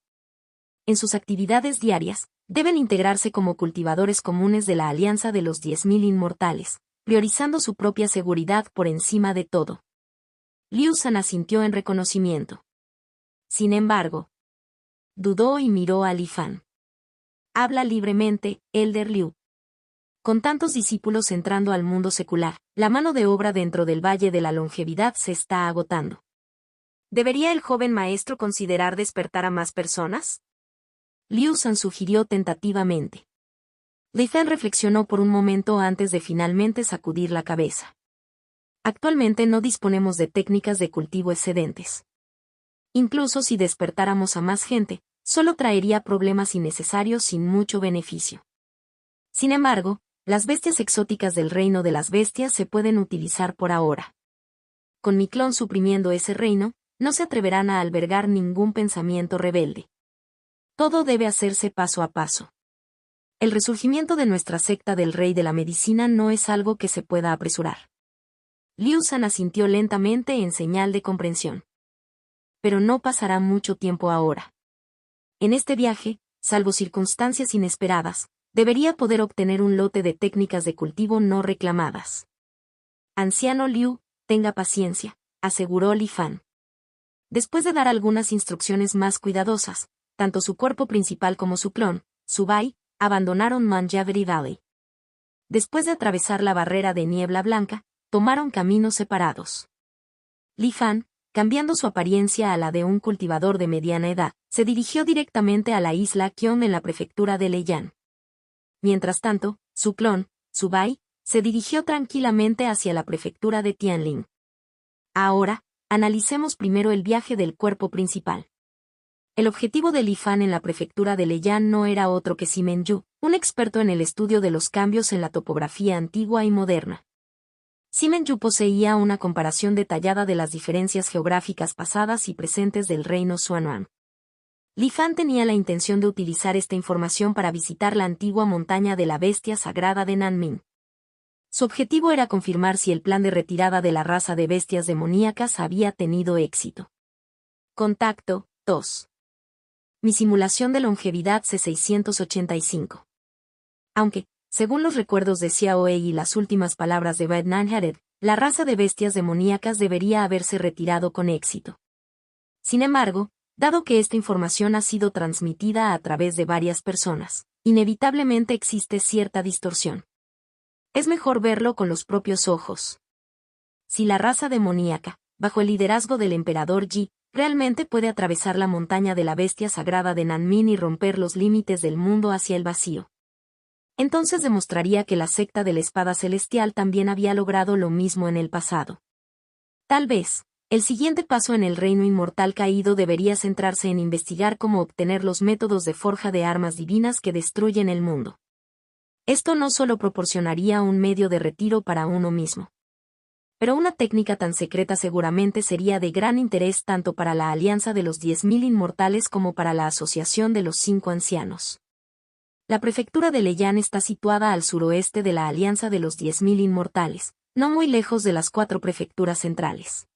En sus actividades diarias, deben integrarse como cultivadores comunes de la Alianza de los 10.000 Inmortales, priorizando su propia seguridad por encima de todo. Liu San asintió en reconocimiento. Sin embargo, dudó y miró a Li Fan. Habla libremente, Elder Liu. Con tantos discípulos entrando al mundo secular, la mano de obra dentro del Valle de la Longevidad se está agotando. ¿Debería el joven maestro considerar despertar a más personas? Liu San sugirió tentativamente. Li Fan reflexionó por un momento antes de finalmente sacudir la cabeza. Actualmente no disponemos de técnicas de cultivo excedentes. Incluso si despertáramos a más gente, solo traería problemas innecesarios sin mucho beneficio. Sin embargo, las bestias exóticas del reino de las bestias se pueden utilizar por ahora. Con mi clon suprimiendo ese reino, no se atreverán a albergar ningún pensamiento rebelde. Todo debe hacerse paso a paso. El resurgimiento de nuestra secta del rey de la medicina no es algo que se pueda apresurar. Liu San asintió lentamente en señal de comprensión. Pero no pasará mucho tiempo ahora. En este viaje, salvo circunstancias inesperadas, debería poder obtener un lote de técnicas de cultivo no reclamadas. Anciano Liu, tenga paciencia, aseguró Li Fan. Después de dar algunas instrucciones más cuidadosas, tanto su cuerpo principal como su clon, Subai, abandonaron Longevity Valley. Después de atravesar la barrera de niebla blanca, tomaron caminos separados. Li Fan, cambiando su apariencia a la de un cultivador de mediana edad, se dirigió directamente a la isla Qion en la prefectura de Leyán. Mientras tanto, su clon, Subai, se dirigió tranquilamente hacia la prefectura de Tianling. Ahora, analicemos primero el viaje del cuerpo principal. El objetivo de Li Fan en la prefectura de Leyán no era otro que Simen Yu, un experto en el estudio de los cambios en la topografía antigua y moderna. Simen Yu poseía una comparación detallada de las diferencias geográficas pasadas y presentes del reino Xuan'an. Li Fan tenía la intención de utilizar esta información para visitar la antigua montaña de la bestia sagrada de Nanmin. Su objetivo era confirmar si el plan de retirada de la raza de bestias demoníacas había tenido éxito. Contacto 2. Mi simulación de longevidad C685. Aunque, según los recuerdos de Xiao Ei y las últimas palabras de Bad Nanhared, la raza de bestias demoníacas debería haberse retirado con éxito. Sin embargo, dado que esta información ha sido transmitida a través de varias personas, inevitablemente existe cierta distorsión. Es mejor verlo con los propios ojos. Si la raza demoníaca, bajo el liderazgo del emperador Yi, realmente puede atravesar la montaña de la bestia sagrada de Nanmin y romper los límites del mundo hacia el vacío, entonces demostraría que la secta de la espada celestial también había logrado lo mismo en el pasado. Tal vez, el siguiente paso en el reino inmortal caído debería centrarse en investigar cómo obtener los métodos de forja de armas divinas que destruyen el mundo. Esto no solo proporcionaría un medio de retiro para uno mismo, pero una técnica tan secreta seguramente sería de gran interés tanto para la Alianza de los 10.000 Inmortales como para la Asociación de los 5 Ancianos. La prefectura de Leyán está situada al suroeste de la Alianza de los 10.000 Inmortales, no muy lejos de las 4 prefecturas centrales.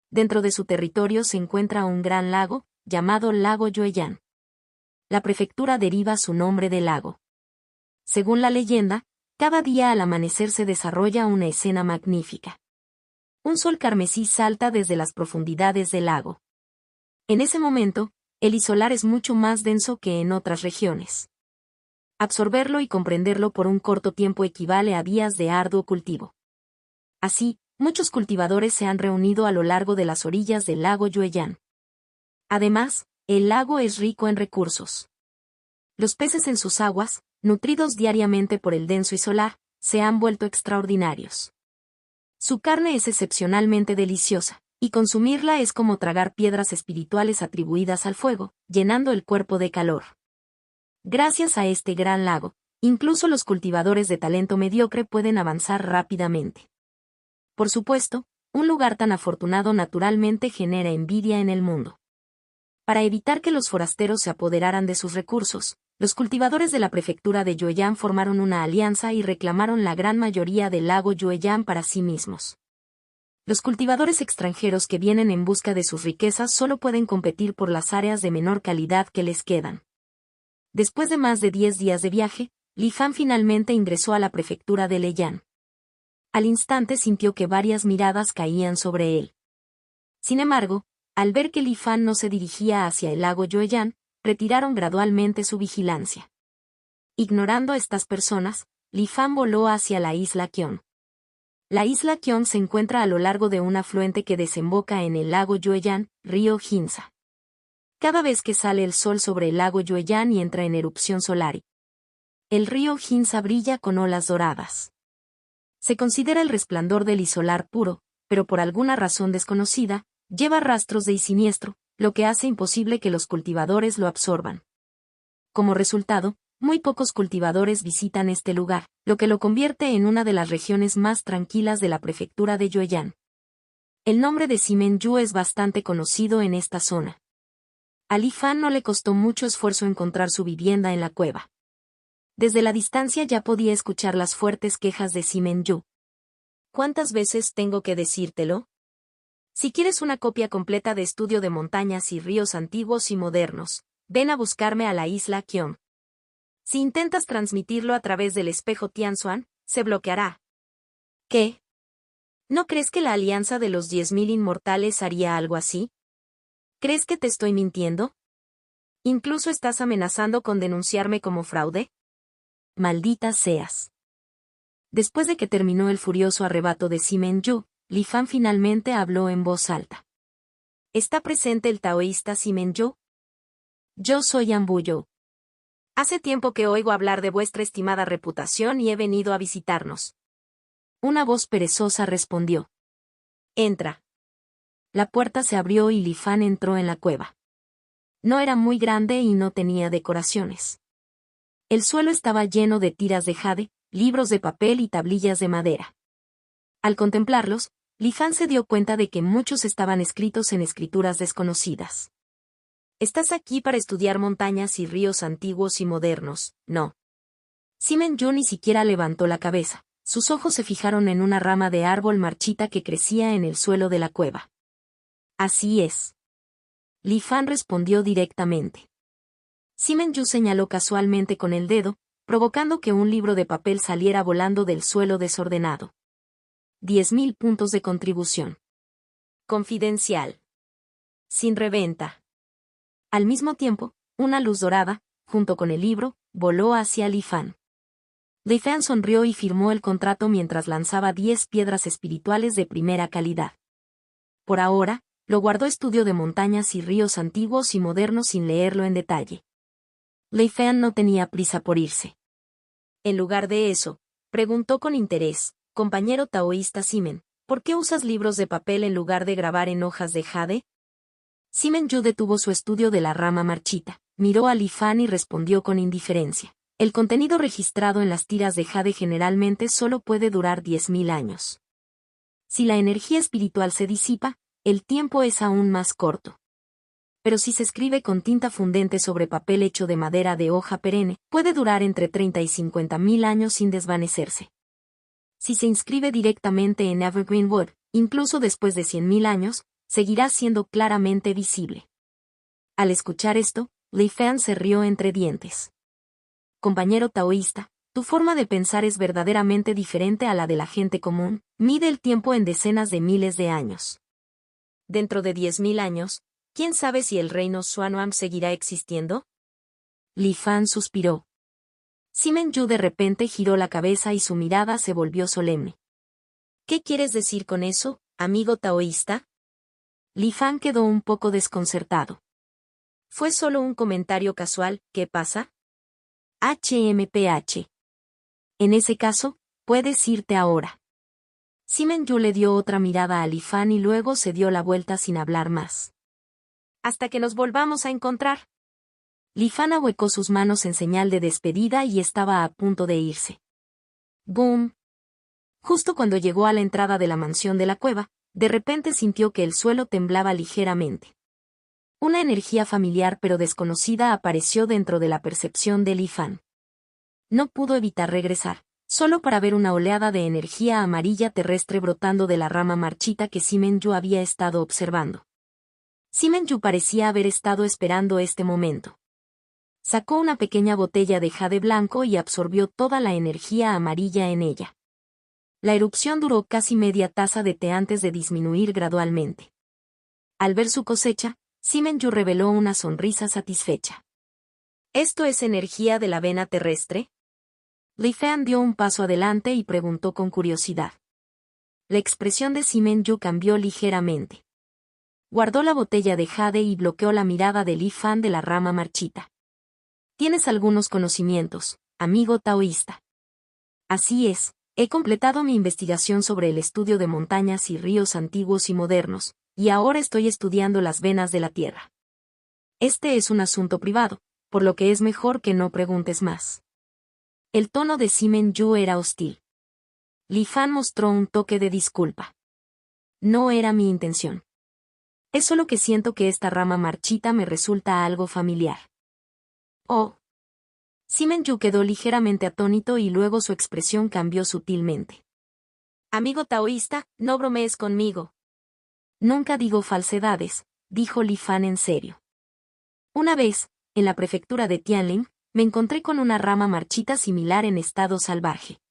Dentro de su territorio se encuentra un gran lago, llamado Lago Yueyán. La prefectura deriva su nombre del lago. Según la leyenda, Cada día al amanecer se desarrolla una escena magnífica. Un sol carmesí salta desde las profundidades del lago. En ese momento, el isolar es mucho más denso que en otras regiones. Absorberlo y comprenderlo por un corto tiempo equivale a días de arduo cultivo. Así, muchos cultivadores se han reunido a lo largo de las orillas del lago Yueyán. Además, el lago es rico en recursos. Los peces en sus aguas, nutridos diariamente por el denso isolar, se han vuelto extraordinarios. Su carne es excepcionalmente deliciosa, y consumirla es como tragar piedras espirituales atribuidas al fuego, llenando el cuerpo de calor. Gracias a este gran lago, incluso los cultivadores de talento mediocre pueden avanzar rápidamente. Por supuesto, un lugar tan afortunado naturalmente genera envidia en el mundo. Para evitar que los forasteros se apoderaran de sus recursos, los cultivadores de la prefectura de Yueyán formaron una alianza y reclamaron la gran mayoría del lago Yueyán para sí mismos. Los cultivadores extranjeros que vienen en busca de sus riquezas solo pueden competir por las áreas de menor calidad que les quedan. Después de más de 10 días de viaje, Li Fan finalmente ingresó a la prefectura de Leyán. Al instante sintió que varias miradas caían sobre él. Sin embargo, al ver que Li Fan no se dirigía hacia el lago Yueyán, retiraron gradualmente su vigilancia. Ignorando a estas personas, Li Fan voló hacia la isla Qion. La isla Qion se encuentra a lo largo de un afluente que desemboca en el lago Yueyán, río Jinza. Cada vez que sale el sol sobre el lago Yueyán y entra en erupción solar, el río Jinza brilla con olas doradas. Se considera el resplandor del isolar puro, pero por alguna razón desconocida, lleva rastros de y siniestro, lo que hace imposible que los cultivadores lo absorban. Como resultado, muy pocos cultivadores visitan este lugar, lo que lo convierte en una de las regiones más tranquilas de la prefectura de Yueyán. El nombre de Simenyu es bastante conocido en esta zona. A Li Fan no le costó mucho esfuerzo encontrar su vivienda en la cueva. Desde la distancia ya podía escuchar las fuertes quejas de Simenyu. ¿Cuántas veces tengo que decírtelo? Si quieres una copia completa de Estudio de Montañas y Ríos Antiguos y Modernos, ven a buscarme a la isla Qion. Si intentas transmitirlo a través del espejo Tianzuan, se bloqueará. ¿Qué? ¿No crees que la alianza de los 10.000 inmortales haría algo así? ¿Crees que te estoy mintiendo? ¿Incluso estás amenazando con denunciarme como fraude? Maldita seas. Después de que terminó el furioso arrebato de Simenyu, Li Fan finalmente habló en voz alta. ¿Está presente el taoísta Simenyu? Yo soy Ambuyo. Hace tiempo que oigo hablar de vuestra estimada reputación y he venido a visitarnos. Una voz perezosa respondió. Entra. La puerta se abrió y Li Fan entró en la cueva. No era muy grande y no tenía decoraciones. El suelo estaba lleno de tiras de jade, libros de papel y tablillas de madera. Al contemplarlos, Li Fan se dio cuenta de que muchos estaban escritos en escrituras desconocidas. ¿Estás aquí para estudiar montañas y ríos antiguos y modernos? No. Simenyu ni siquiera levantó la cabeza. Sus ojos se fijaron en una rama de árbol marchita que crecía en el suelo de la cueva. Así es. Li Fan respondió directamente. Simenyu señaló casualmente con el dedo, provocando que un libro de papel saliera volando del suelo desordenado. 10.000 puntos de contribución. Confidencial. Sin reventa. Al mismo tiempo, una luz dorada, junto con el libro, voló hacia Li Fan. Li Fan sonrió y firmó el contrato mientras lanzaba 10 piedras espirituales de primera calidad. Por ahora, lo guardó Estudio de Montañas y Ríos Antiguos y Modernos sin leerlo en detalle. Li Fan no tenía prisa por irse. En lugar de eso, preguntó con interés, compañero taoísta Simen, ¿por qué usas libros de papel en lugar de grabar en hojas de jade? Simenyu detuvo su estudio de la rama marchita, miró a Li Fan y respondió con indiferencia. El contenido registrado en las tiras de jade generalmente solo puede durar 10.000 años. Si la energía espiritual se disipa, el tiempo es aún más corto. Pero si se escribe con tinta fundente sobre papel hecho de madera de hoja perenne, puede durar entre 30 y 50.000 años sin desvanecerse. Si se inscribe directamente en Evergreen Wood, incluso después de 100.000 años, seguirá siendo claramente visible. Al escuchar esto, Li Fan se rió entre dientes. Compañero taoísta, Tu forma de pensar es verdaderamente diferente a la de la gente común, mide el tiempo en decenas de miles de años. Dentro de 10.000 años, ¿quién sabe si el reino Xuanwang seguirá existiendo? Li Fan suspiró. Simen Yu de repente giró la cabeza y su mirada se volvió solemne. ¿Qué quieres decir con eso, amigo taoísta? Li Fan quedó un poco desconcertado. Fue solo un comentario casual, ¿qué pasa? HMPH. En ese caso, puedes irte ahora. Simen Yu le dio otra mirada a Li Fan y luego se dio la vuelta sin hablar más. Hasta que nos volvamos a encontrar. Li Fan ahuecó sus manos en señal de despedida y estaba a punto de irse. ¡Boom! Justo cuando llegó a la entrada de la mansión de la cueva, de repente sintió que el suelo temblaba ligeramente. Una energía familiar pero desconocida apareció dentro de la percepción de Li Fan. No pudo evitar regresar, solo para ver una oleada de energía amarilla terrestre brotando de la rama marchita que Simen Yu había estado observando. Simen Yu parecía haber estado esperando este momento. Sacó una pequeña botella de jade blanco y absorbió toda la energía amarilla en ella. La erupción duró casi media taza de té antes de disminuir gradualmente. Al ver su cosecha, Simen Yu reveló una sonrisa satisfecha. ¿Esto es energía de la vena terrestre? Li Fan dio un paso adelante y preguntó con curiosidad. La expresión de Simen Yu cambió ligeramente. Guardó la botella de jade y bloqueó la mirada de Li Fan de la rama marchita. Tienes algunos conocimientos, amigo taoísta. Así es, he completado mi investigación sobre el estudio de montañas y ríos antiguos y modernos, y ahora estoy estudiando las venas de la tierra. Este es un asunto privado, por lo que es mejor que no preguntes más. El tono de Simen Yu era hostil. Li Fan mostró un toque de disculpa. No era mi intención. Es solo que siento que esta rama marchita me resulta algo familiar. Oh. Simen Yu quedó ligeramente atónito y luego su expresión cambió sutilmente. Amigo taoísta, no bromees conmigo. Nunca digo falsedades, dijo Li Fan en serio. Una vez, en la prefectura de Tianlin, me encontré con una rama marchita similar en estado salvaje.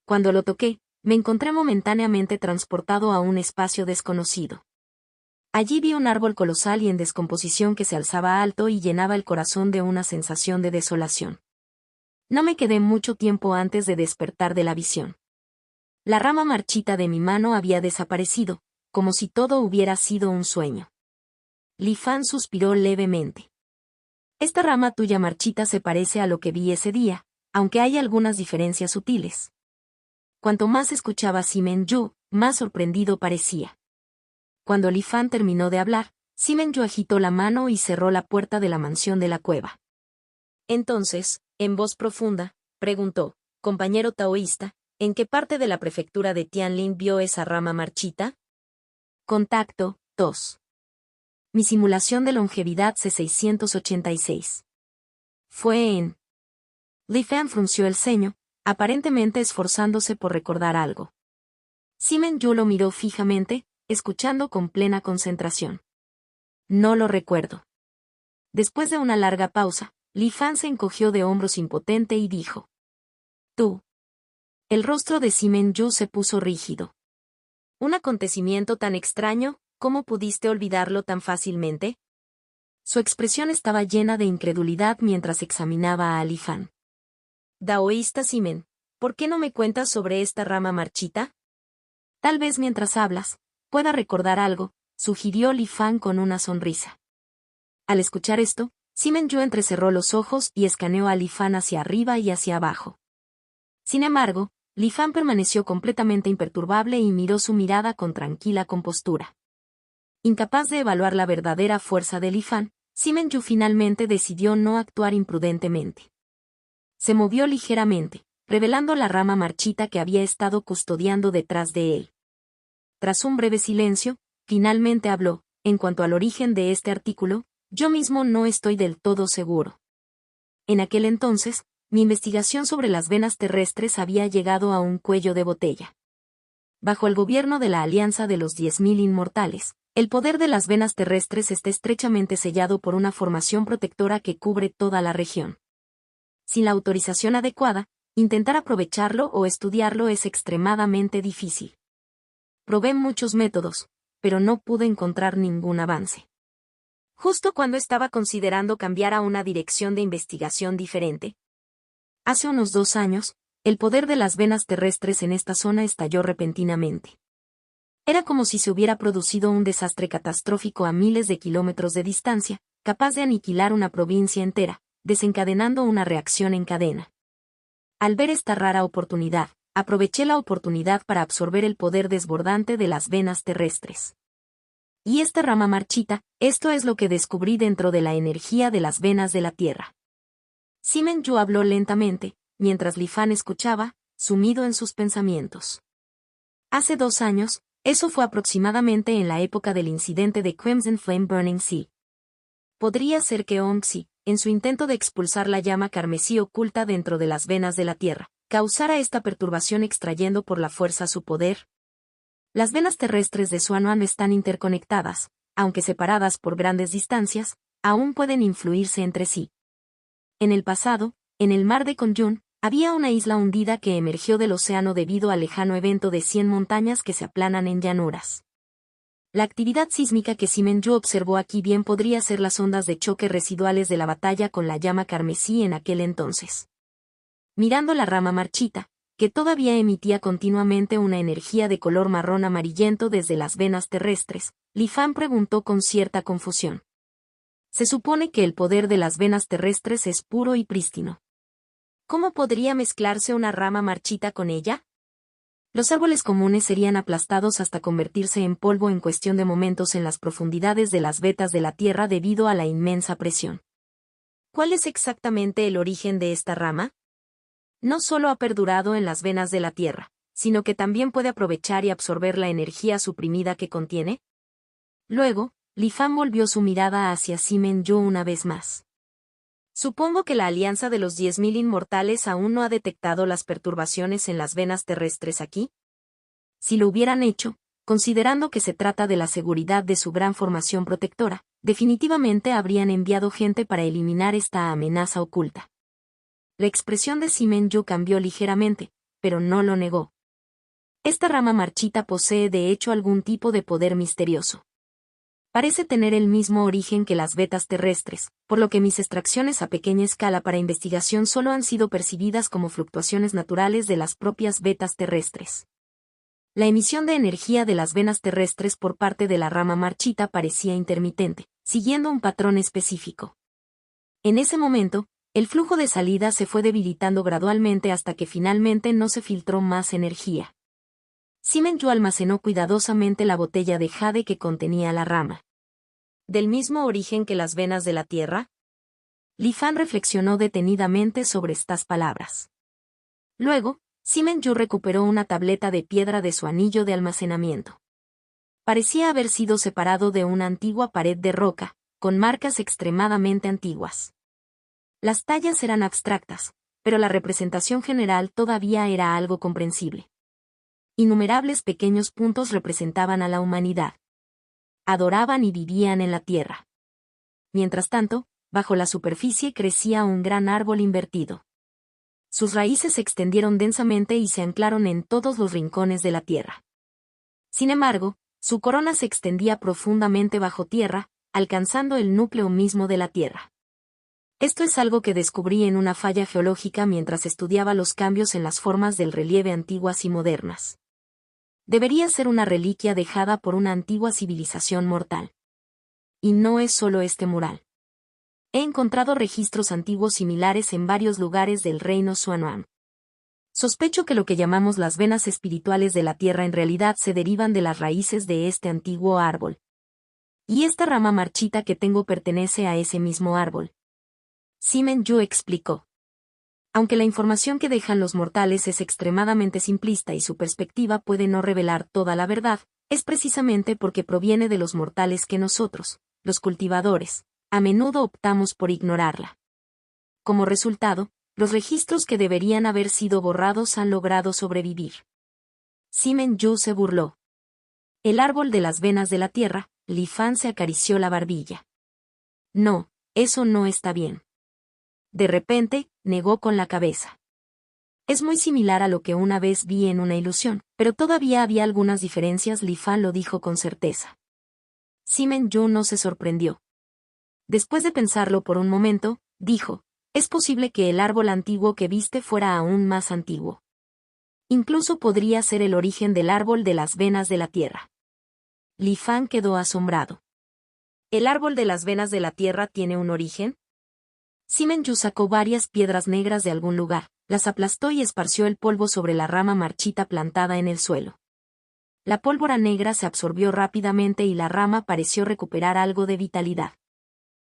Cuando lo toqué, me encontré momentáneamente transportado a un espacio desconocido. Allí vi un árbol colosal y en descomposición que se alzaba alto y llenaba el corazón de una sensación de desolación. No me quedé mucho tiempo antes de despertar de la visión. La rama marchita de mi mano había desaparecido, como si todo hubiera sido un sueño. Li Fan suspiró levemente. Esta rama tuya marchita se parece a lo que vi ese día, aunque hay algunas diferencias sutiles. Cuanto más escuchaba Simen Yu, más sorprendido parecía. Cuando Li Fan terminó de hablar, Simen Yu agitó la mano y cerró la puerta de la mansión de la cueva. Entonces, en voz profunda, preguntó, compañero taoísta, ¿en qué parte de la prefectura de Tianlin vio esa rama marchita? Contacto, 2. Mi simulación de longevidad C686. Fue en... Li Fan frunció el ceño, aparentemente esforzándose por recordar algo. Simen Yu lo miró fijamente, escuchando con plena concentración. No lo recuerdo. Después de una larga pausa, Li Fan se encogió de hombros impotente y dijo. Tú. El rostro de Simen Yu se puso rígido. Un acontecimiento tan extraño, ¿cómo pudiste olvidarlo tan fácilmente? Su expresión estaba llena de incredulidad mientras examinaba a Li Fan. Daoísta Simen, ¿por qué no me cuentas sobre esta rama marchita? Tal vez mientras hablas, pueda recordar algo, sugirió Li Fan con una sonrisa. Al escuchar esto, Simen Yu entrecerró los ojos y escaneó a Li Fan hacia arriba y hacia abajo. Sin embargo, Li Fan permaneció completamente imperturbable y miró su mirada con tranquila compostura. Incapaz de evaluar la verdadera fuerza de Li Fan, Simen Yu finalmente decidió no actuar imprudentemente. Se movió ligeramente, revelando la rama marchita que había estado custodiando detrás de él. Tras un breve silencio, finalmente habló, en cuanto al origen de este artículo, yo mismo no estoy del todo seguro. En aquel entonces, mi investigación sobre las venas terrestres había llegado a un cuello de botella. Bajo el gobierno de la Alianza de los 10.000 Inmortales, el poder de las venas terrestres está estrechamente sellado por una formación protectora que cubre toda la región. Sin la autorización adecuada, Intentar aprovecharlo o estudiarlo es extremadamente difícil. Probé muchos métodos, pero no pude encontrar ningún avance. Justo cuando estaba considerando cambiar a una dirección de investigación diferente. Hace unos 2 años, el poder de las venas terrestres en esta zona estalló repentinamente. Era como si se hubiera producido un desastre catastrófico a miles de kilómetros de distancia, capaz de aniquilar una provincia entera, desencadenando una reacción en cadena. Al ver esta rara oportunidad, aproveché la oportunidad para absorber el poder desbordante de las venas terrestres. Y esta rama marchita, esto es lo que descubrí dentro de la energía de las venas de la Tierra. Simen Yu habló lentamente, mientras Li Fan escuchaba, sumido en sus pensamientos. Hace 2 años, eso fue aproximadamente en la época del incidente de Crimson Flame Burning Sea. Podría ser que Ong-Xi, en su intento de expulsar la llama carmesí oculta dentro de las venas de la Tierra, causara esta perturbación extrayendo por la fuerza su poder. Las venas terrestres de Xuanyuan están interconectadas, aunque separadas por grandes distancias, aún pueden influirse entre sí. En el pasado, en el mar de Konyun, había una isla hundida que emergió del océano debido al lejano evento de 100 montañas que se aplanan en llanuras. La actividad sísmica que Simen Yu observó aquí bien podría ser las ondas de choque residuales de la batalla con la llama carmesí en aquel entonces. Mirando la rama marchita, que todavía emitía continuamente una energía de color marrón amarillento desde las venas terrestres, Li Fan preguntó con cierta confusión. Se supone que el poder de las venas terrestres es puro y prístino. ¿Cómo podría mezclarse una rama marchita con ella? Los árboles comunes serían aplastados hasta convertirse en polvo en cuestión de momentos en las profundidades de las vetas de la Tierra debido a la inmensa presión. ¿Cuál es exactamente el origen de esta rama? No solo ha perdurado en las venas de la Tierra, sino que también puede aprovechar y absorber la energía suprimida que contiene. Luego, Li Fan volvió su mirada hacia Simen Yu una vez más. Supongo que la Alianza de los 10.000 Inmortales aún no ha detectado las perturbaciones en las venas terrestres aquí. Si lo hubieran hecho, considerando que se trata de la seguridad de su gran formación protectora, definitivamente habrían enviado gente para eliminar esta amenaza oculta. La expresión de Simen Yu cambió ligeramente, pero no lo negó. Esta rama marchita posee de hecho algún tipo de poder misterioso. Parece tener el mismo origen que las vetas terrestres, por lo que mis extracciones a pequeña escala para investigación solo han sido percibidas como fluctuaciones naturales de las propias vetas terrestres. La emisión de energía de las venas terrestres por parte de la rama marchita parecía intermitente, siguiendo un patrón específico. En ese momento, el flujo de salida se fue debilitando gradualmente hasta que finalmente no se filtró más energía. Simen Yu almacenó cuidadosamente la botella de jade que contenía la rama. ¿Del mismo origen que las venas de la Tierra? Li Fan reflexionó detenidamente sobre estas palabras. Luego, Simen Yu recuperó una tableta de piedra de su anillo de almacenamiento. Parecía haber sido separado de una antigua pared de roca, con marcas extremadamente antiguas. Las tallas eran abstractas, pero la representación general todavía era algo comprensible. Innumerables pequeños puntos representaban a la humanidad. Adoraban y vivían en la tierra. Mientras tanto, bajo la superficie crecía un gran árbol invertido. Sus raíces se extendieron densamente y se anclaron en todos los rincones de la tierra. Sin embargo, su corona se extendía profundamente bajo tierra, alcanzando el núcleo mismo de la tierra. Esto es algo que descubrí en una falla geológica mientras estudiaba los cambios en las formas del relieve antiguas y modernas. Debería ser una reliquia dejada por una antigua civilización mortal. Y no es solo este mural. He encontrado registros antiguos similares en varios lugares del reino Xuanyuan. Sospecho que lo que llamamos las venas espirituales de la tierra en realidad se derivan de las raíces de este antiguo árbol. Y esta rama marchita que tengo pertenece a ese mismo árbol. Simen Yu explicó. Aunque la información que dejan los mortales es extremadamente simplista y su perspectiva puede no revelar toda la verdad, es precisamente porque proviene de los mortales que nosotros, los cultivadores, a menudo optamos por ignorarla. Como resultado, los registros que deberían haber sido borrados han logrado sobrevivir. Simen Yu se burló. El árbol de las venas de la tierra, Li Fan se acarició la barbilla. No, eso no está bien. De repente, negó con la cabeza. Es muy similar a lo que una vez vi en una ilusión, pero todavía había algunas diferencias. Li Fan lo dijo con certeza. Simen Yu no se sorprendió. Después de pensarlo por un momento, dijo, es posible que el árbol antiguo que viste fuera aún más antiguo. Incluso podría ser el origen del árbol de las venas de la tierra. Li Fan quedó asombrado. ¿El árbol de las venas de la tierra tiene un origen? Simen Yu sacó varias piedras negras de algún lugar, las aplastó y esparció el polvo sobre la rama marchita plantada en el suelo. La pólvora negra se absorbió rápidamente y la rama pareció recuperar algo de vitalidad.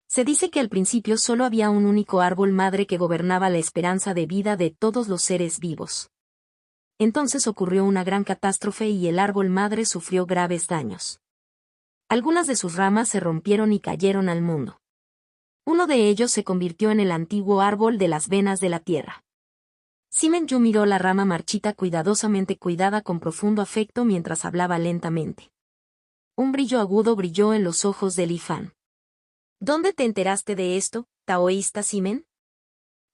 Se dice que al principio solo había un único árbol madre que gobernaba la esperanza de vida de todos los seres vivos. Entonces ocurrió una gran catástrofe y el árbol madre sufrió graves daños. Algunas de sus ramas se rompieron y cayeron al mundo. Uno de ellos se convirtió en el antiguo árbol de las venas de la tierra. Simen Yu miró la rama marchita cuidadosamente cuidada con profundo afecto mientras hablaba lentamente. Un brillo agudo brilló en los ojos de Li Fan. ¿Dónde te enteraste de esto, taoísta Simen?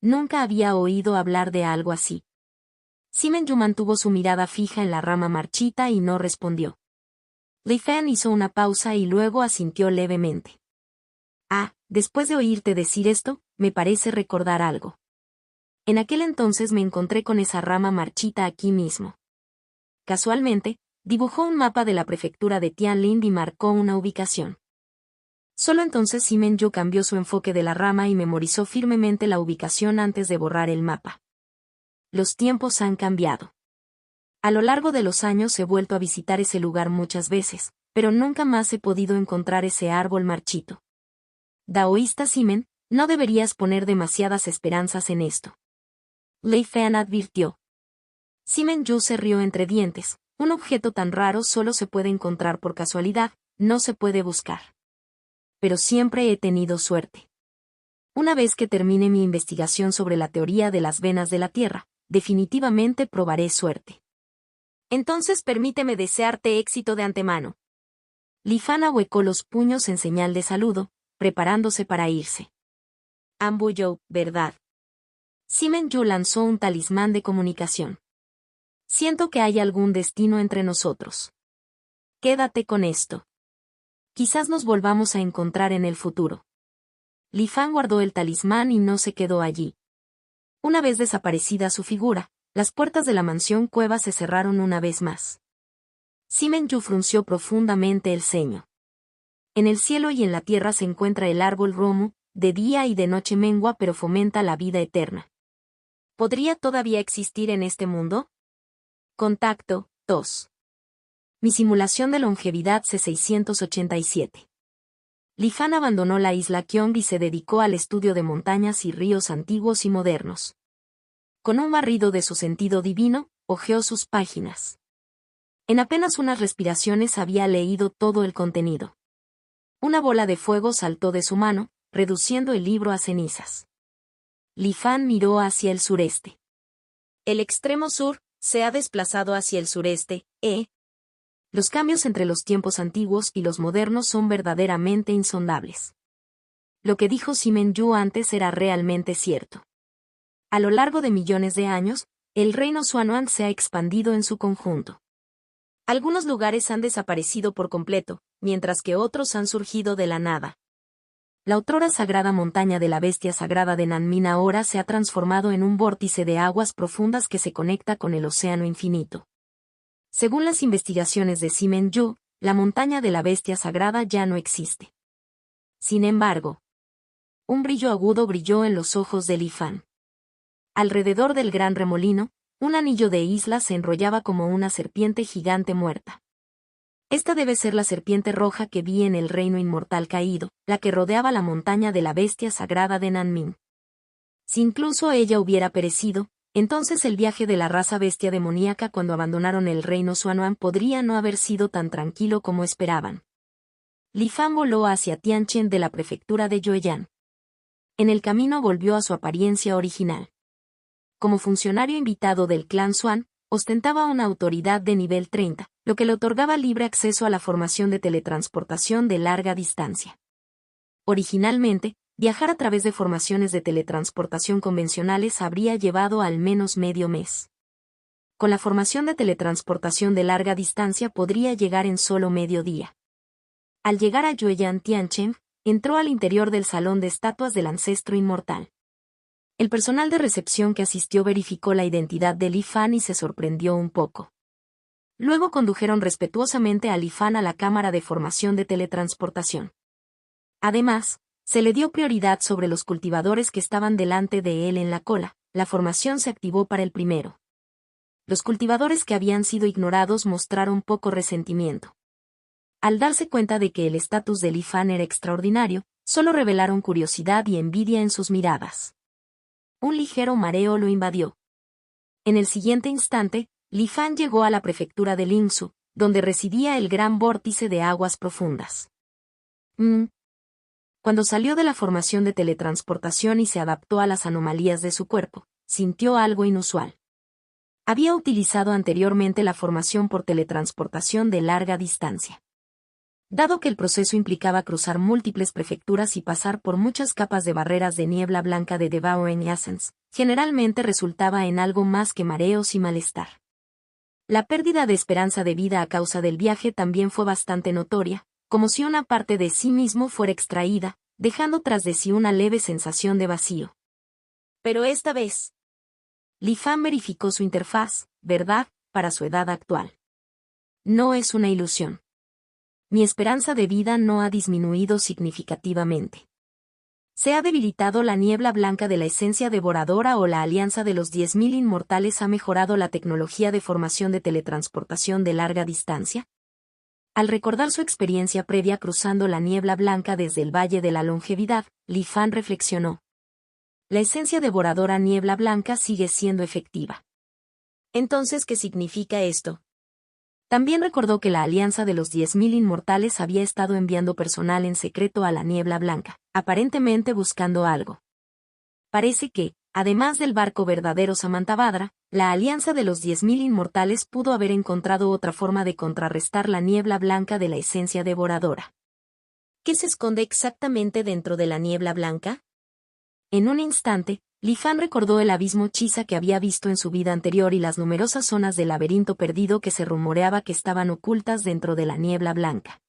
Nunca había oído hablar de algo así. Simen Yu mantuvo su mirada fija en la rama marchita y no respondió. Li Fan hizo una pausa y luego asintió levemente. Después de oírte decir esto, me parece recordar algo. En aquel entonces me encontré con esa rama marchita aquí mismo. Casualmente, dibujó un mapa de la prefectura de Tianlin y marcó una ubicación. Solo entonces Simen Yu cambió su enfoque de la rama y memorizó firmemente la ubicación antes de borrar el mapa. Los tiempos han cambiado. A lo largo de los años he vuelto a visitar ese lugar muchas veces, pero nunca más he podido encontrar ese árbol marchito. Daoísta Simen, no deberías poner demasiadas esperanzas en esto. Li Fan advirtió. Simen Yu se rió entre dientes. Un objeto tan raro solo se puede encontrar por casualidad, no se puede buscar. Pero siempre he tenido suerte. Una vez que termine mi investigación sobre la teoría de las venas de la Tierra, definitivamente probaré suerte. Entonces permíteme desearte éxito de antemano. Li Fan ahuecó los puños en señal de saludo, preparándose para irse. Ambuyo, ¿verdad? Simen Yu lanzó un talismán de comunicación. Siento que hay algún destino entre nosotros. Quédate con esto. Quizás nos volvamos a encontrar en el futuro. Li Fan guardó el talismán y no se quedó allí. Una vez desaparecida su figura, las puertas de la mansión cueva se cerraron una vez más. Simen Yu frunció profundamente el ceño. En el cielo y en la tierra se encuentra el árbol Romu, de día y de noche mengua pero fomenta la vida eterna. ¿Podría todavía existir en este mundo? Contacto, 2. Mi simulación de longevidad C687. Li Fan abandonó la isla Kyong y se dedicó al estudio de montañas y ríos antiguos y modernos. Con un barrido de su sentido divino, hojeó sus páginas. En apenas unas respiraciones había leído todo el contenido. Una bola de fuego saltó de su mano, reduciendo el libro a cenizas. Li Fan miró hacia el sureste. El extremo sur se ha desplazado hacia el sureste, Los cambios entre los tiempos antiguos y los modernos son verdaderamente insondables. Lo que dijo Simen Yu antes era realmente cierto. A lo largo de millones de años, el reino Xuanhuan se ha expandido en su conjunto. Algunos lugares han desaparecido por completo, mientras que otros han surgido de la nada. La otrora sagrada montaña de la bestia sagrada de Nanmin ahora se ha transformado en un vórtice de aguas profundas que se conecta con el océano infinito. Según las investigaciones de Simen Yu, la montaña de la bestia sagrada ya no existe. Sin embargo, un brillo agudo brilló en los ojos de Li Fan. Alrededor del gran remolino, un anillo de islas se enrollaba como una serpiente gigante muerta. Esta debe ser la serpiente roja que vi en el reino inmortal caído, la que rodeaba la montaña de la bestia sagrada de Nanmin. Si incluso ella hubiera perecido, entonces el viaje de la raza bestia demoníaca cuando abandonaron el reino Xuanhuan podría no haber sido tan tranquilo como esperaban. Li Fan voló hacia Tianchen de la prefectura de Yueyang. En el camino volvió a su apariencia original. Como funcionario invitado del clan Xuan, ostentaba una autoridad de nivel 30, lo que le otorgaba libre acceso a la formación de teletransportación de larga distancia. Originalmente, viajar a través de formaciones de teletransportación convencionales habría llevado al menos medio mes. Con la formación de teletransportación de larga distancia podría llegar en solo medio día. Al llegar a Yueyan Tianchen, entró al interior del salón de estatuas del ancestro inmortal. El personal de recepción que asistió verificó la identidad de Li Fan y se sorprendió un poco. Luego condujeron respetuosamente a Li Fan a la cámara de formación de teletransportación. Además, se le dio prioridad sobre los cultivadores que estaban delante de él en la cola. La formación se activó para el primero. Los cultivadores que habían sido ignorados mostraron poco resentimiento. Al darse cuenta de que el estatus de Li Fan era extraordinario, solo revelaron curiosidad y envidia en sus miradas. Un ligero mareo lo invadió. En el siguiente instante, Li Fan llegó a la prefectura de Lingzhou, donde residía el gran vórtice de aguas profundas. Cuando salió de la formación de teletransportación y se adaptó a las anomalías de su cuerpo, sintió algo inusual. Había utilizado anteriormente la formación por teletransportación de larga distancia. Dado que el proceso implicaba cruzar múltiples prefecturas y pasar por muchas capas de barreras de niebla blanca de Devouring Essence, generalmente resultaba en algo más que mareos y malestar. La pérdida de esperanza de vida a causa del viaje también fue bastante notoria, como si una parte de sí mismo fuera extraída, dejando tras de sí una leve sensación de vacío. Pero esta vez, Li Fan verificó su interfaz, ¿verdad?, para su edad actual. No es una ilusión. Mi esperanza de vida no ha disminuido significativamente. Se ha debilitado la niebla blanca de la esencia devoradora o la alianza de los 10.000 inmortales ha mejorado la tecnología de formación de teletransportación de larga distancia. Al recordar su experiencia previa cruzando la niebla blanca desde el Valle de la Longevidad, Li Fan reflexionó. La esencia devoradora niebla blanca sigue siendo efectiva. Entonces, ¿qué significa esto? También recordó que la alianza de los 10.000 inmortales había estado enviando personal en secreto a la niebla blanca, aparentemente buscando algo. Parece que, además del barco verdadero Samantabhadra, la alianza de los 10.000 inmortales pudo haber encontrado otra forma de contrarrestar la niebla blanca de la esencia devoradora. ¿Qué se esconde exactamente dentro de la niebla blanca? En un instante, Li Fan recordó el abismo Chisa que había visto en su vida anterior y las numerosas zonas del laberinto perdido que se rumoreaba que estaban ocultas dentro de la niebla blanca.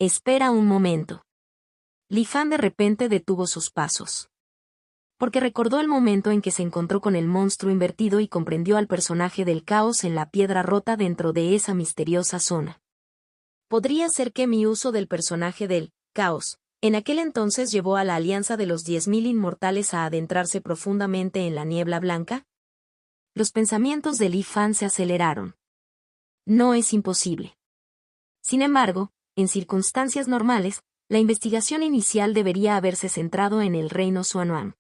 Espera un momento. Li Fan de repente detuvo sus pasos. Porque recordó el momento en que se encontró con el monstruo invertido y comprendió al personaje del caos en la piedra rota dentro de esa misteriosa zona. ¿Podría ser que mi uso del personaje del caos en aquel entonces llevó a la alianza de los 10.000 inmortales a adentrarse profundamente en la niebla blanca? Los pensamientos de Li Fan se aceleraron. No es imposible. Sin embargo, en circunstancias normales, la investigación inicial debería haberse centrado en el reino Xuanhuan.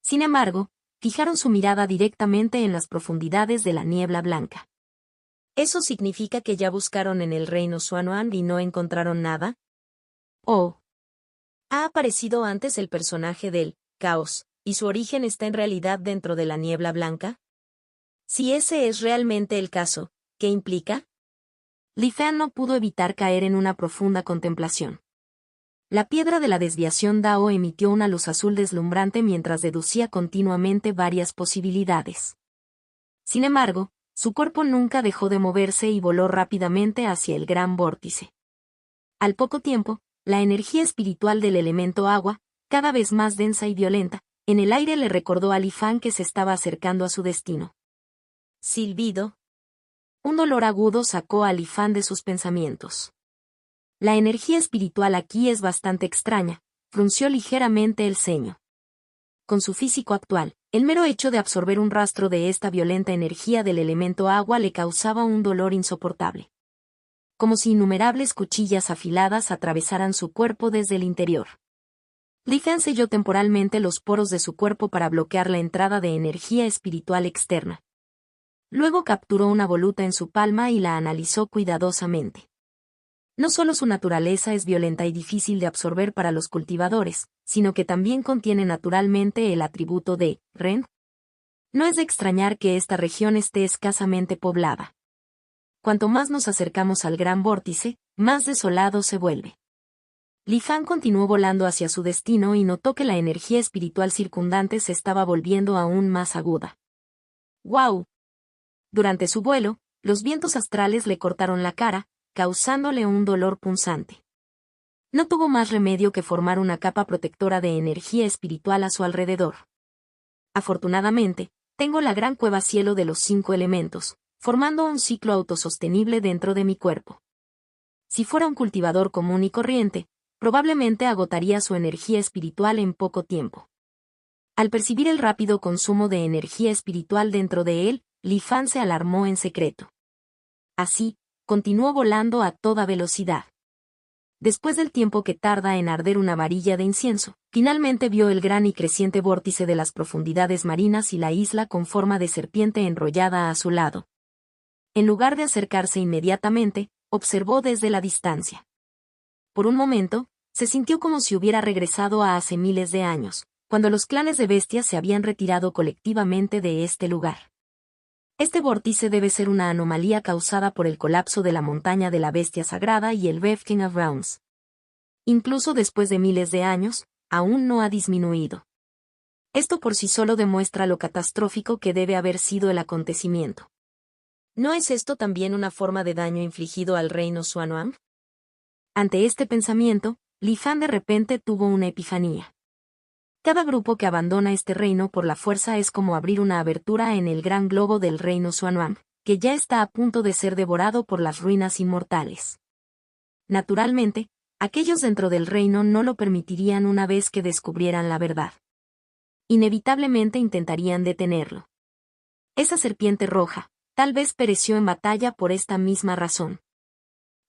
Sin embargo, fijaron su mirada directamente en las profundidades de la niebla blanca. ¿Eso significa que ya buscaron en el reino Xuanhuan y no encontraron nada? Oh. ¿Ha aparecido antes el personaje del caos, y su origen está en realidad dentro de la niebla blanca? Si ese es realmente el caso, ¿qué implica? Li Fan no pudo evitar caer en una profunda contemplación. La piedra de la desviación Dao emitió una luz azul deslumbrante mientras deducía continuamente varias posibilidades. Sin embargo, su cuerpo nunca dejó de moverse y voló rápidamente hacia el gran vórtice. Al poco tiempo, la energía espiritual del elemento agua, cada vez más densa y violenta, en el aire le recordó a Li Fan que se estaba acercando a su destino. Silbido. Un dolor agudo sacó a Li Fan de sus pensamientos. La energía espiritual aquí es bastante extraña, frunció ligeramente el ceño. Con su físico actual, el mero hecho de absorber un rastro de esta violenta energía del elemento agua le causaba un dolor insoportable. Como si innumerables cuchillas afiladas atravesaran su cuerpo desde el interior. Li Fan selló temporalmente los poros de su cuerpo para bloquear la entrada de energía espiritual externa. Luego capturó una voluta en su palma y la analizó cuidadosamente. No solo su naturaleza es violenta y difícil de absorber para los cultivadores, sino que también contiene naturalmente el atributo de Ren. No es de extrañar que esta región esté escasamente poblada. Cuanto más nos acercamos al gran vórtice, más desolado se vuelve. Li Fan continuó volando hacia su destino y notó que la energía espiritual circundante se estaba volviendo aún más aguda. ¡Guau! Durante su vuelo, los vientos astrales le cortaron la cara, causándole un dolor punzante. No tuvo más remedio que formar una capa protectora de energía espiritual a su alrededor. Afortunadamente, tengo la gran cueva cielo de los 5 elementos, formando un ciclo autosostenible dentro de mi cuerpo. Si fuera un cultivador común y corriente, probablemente agotaría su energía espiritual en poco tiempo. Al percibir el rápido consumo de energía espiritual dentro de él, Li Fan se alarmó en secreto. Así, continuó volando a toda velocidad. Después del tiempo que tarda en arder una varilla de incienso, finalmente vio el gran y creciente vórtice de las profundidades marinas y la isla con forma de serpiente enrollada a su lado. En lugar de acercarse inmediatamente, observó desde la distancia. Por un momento, se sintió como si hubiera regresado a hace miles de años, cuando los clanes de bestias se habían retirado colectivamente de este lugar. Este vórtice debe ser una anomalía causada por el colapso de la montaña de la bestia sagrada y el Befting of Realms. Incluso después de miles de años, aún no ha disminuido. Esto por sí solo demuestra lo catastrófico que debe haber sido el acontecimiento. ¿No es esto también una forma de daño infligido al reino Xuanhuang? Ante este pensamiento, Li Fan de repente tuvo una epifanía. Cada grupo que abandona este reino por la fuerza es como abrir una abertura en el gran globo del reino Xuanhuang, que ya está a punto de ser devorado por las ruinas inmortales. Naturalmente, aquellos dentro del reino no lo permitirían una vez que descubrieran la verdad. Inevitablemente intentarían detenerlo. Esa serpiente roja, tal vez pereció en batalla por esta misma razón.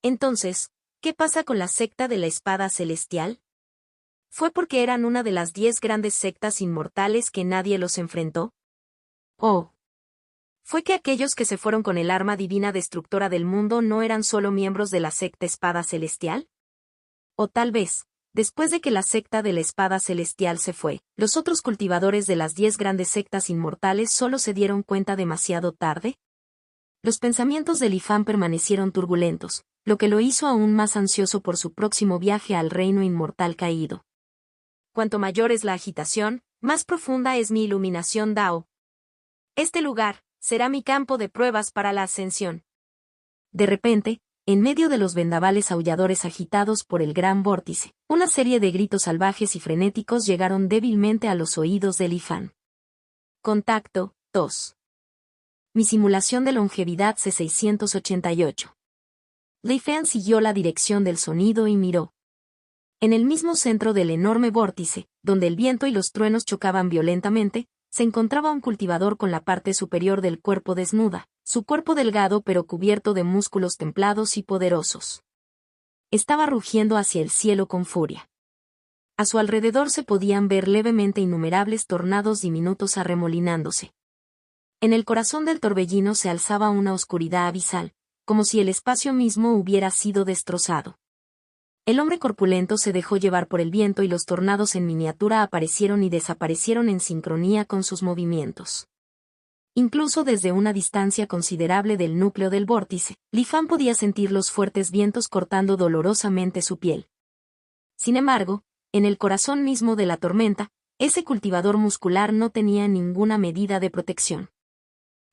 Entonces, ¿qué pasa con la secta de la espada celestial? ¿Fue porque eran una de las 10 grandes sectas inmortales que nadie los enfrentó? ¿O fue que aquellos que se fueron con el arma divina destructora del mundo no eran solo miembros de la secta espada celestial? O tal vez, después de que la secta de la espada celestial se fue, los otros cultivadores de las 10 grandes sectas inmortales solo se dieron cuenta demasiado tarde? Los pensamientos de Li Fan permanecieron turbulentos, lo que lo hizo aún más ansioso por su próximo viaje al reino inmortal caído. Cuanto mayor es la agitación, más profunda es mi iluminación Dao. Este lugar será mi campo de pruebas para la ascensión. De repente, en medio de los vendavales aulladores agitados por el gran vórtice, una serie de gritos salvajes y frenéticos llegaron débilmente a los oídos de Li Fan. Contacto, 2. Mi simulación de longevidad C688. Li Fan siguió la dirección del sonido y miró. En el mismo centro del enorme vórtice, donde el viento y los truenos chocaban violentamente, se encontraba un cultivador con la parte superior del cuerpo desnuda, su cuerpo delgado pero cubierto de músculos templados y poderosos. Estaba rugiendo hacia el cielo con furia. A su alrededor se podían ver levemente innumerables tornados diminutos arremolinándose. En el corazón del torbellino se alzaba una oscuridad abisal, como si el espacio mismo hubiera sido destrozado. El hombre corpulento se dejó llevar por el viento y los tornados en miniatura aparecieron y desaparecieron en sincronía con sus movimientos. Incluso desde una distancia considerable del núcleo del vórtice, Li Fan podía sentir los fuertes vientos cortando dolorosamente su piel. Sin embargo, en el corazón mismo de la tormenta, ese cultivador muscular no tenía ninguna medida de protección.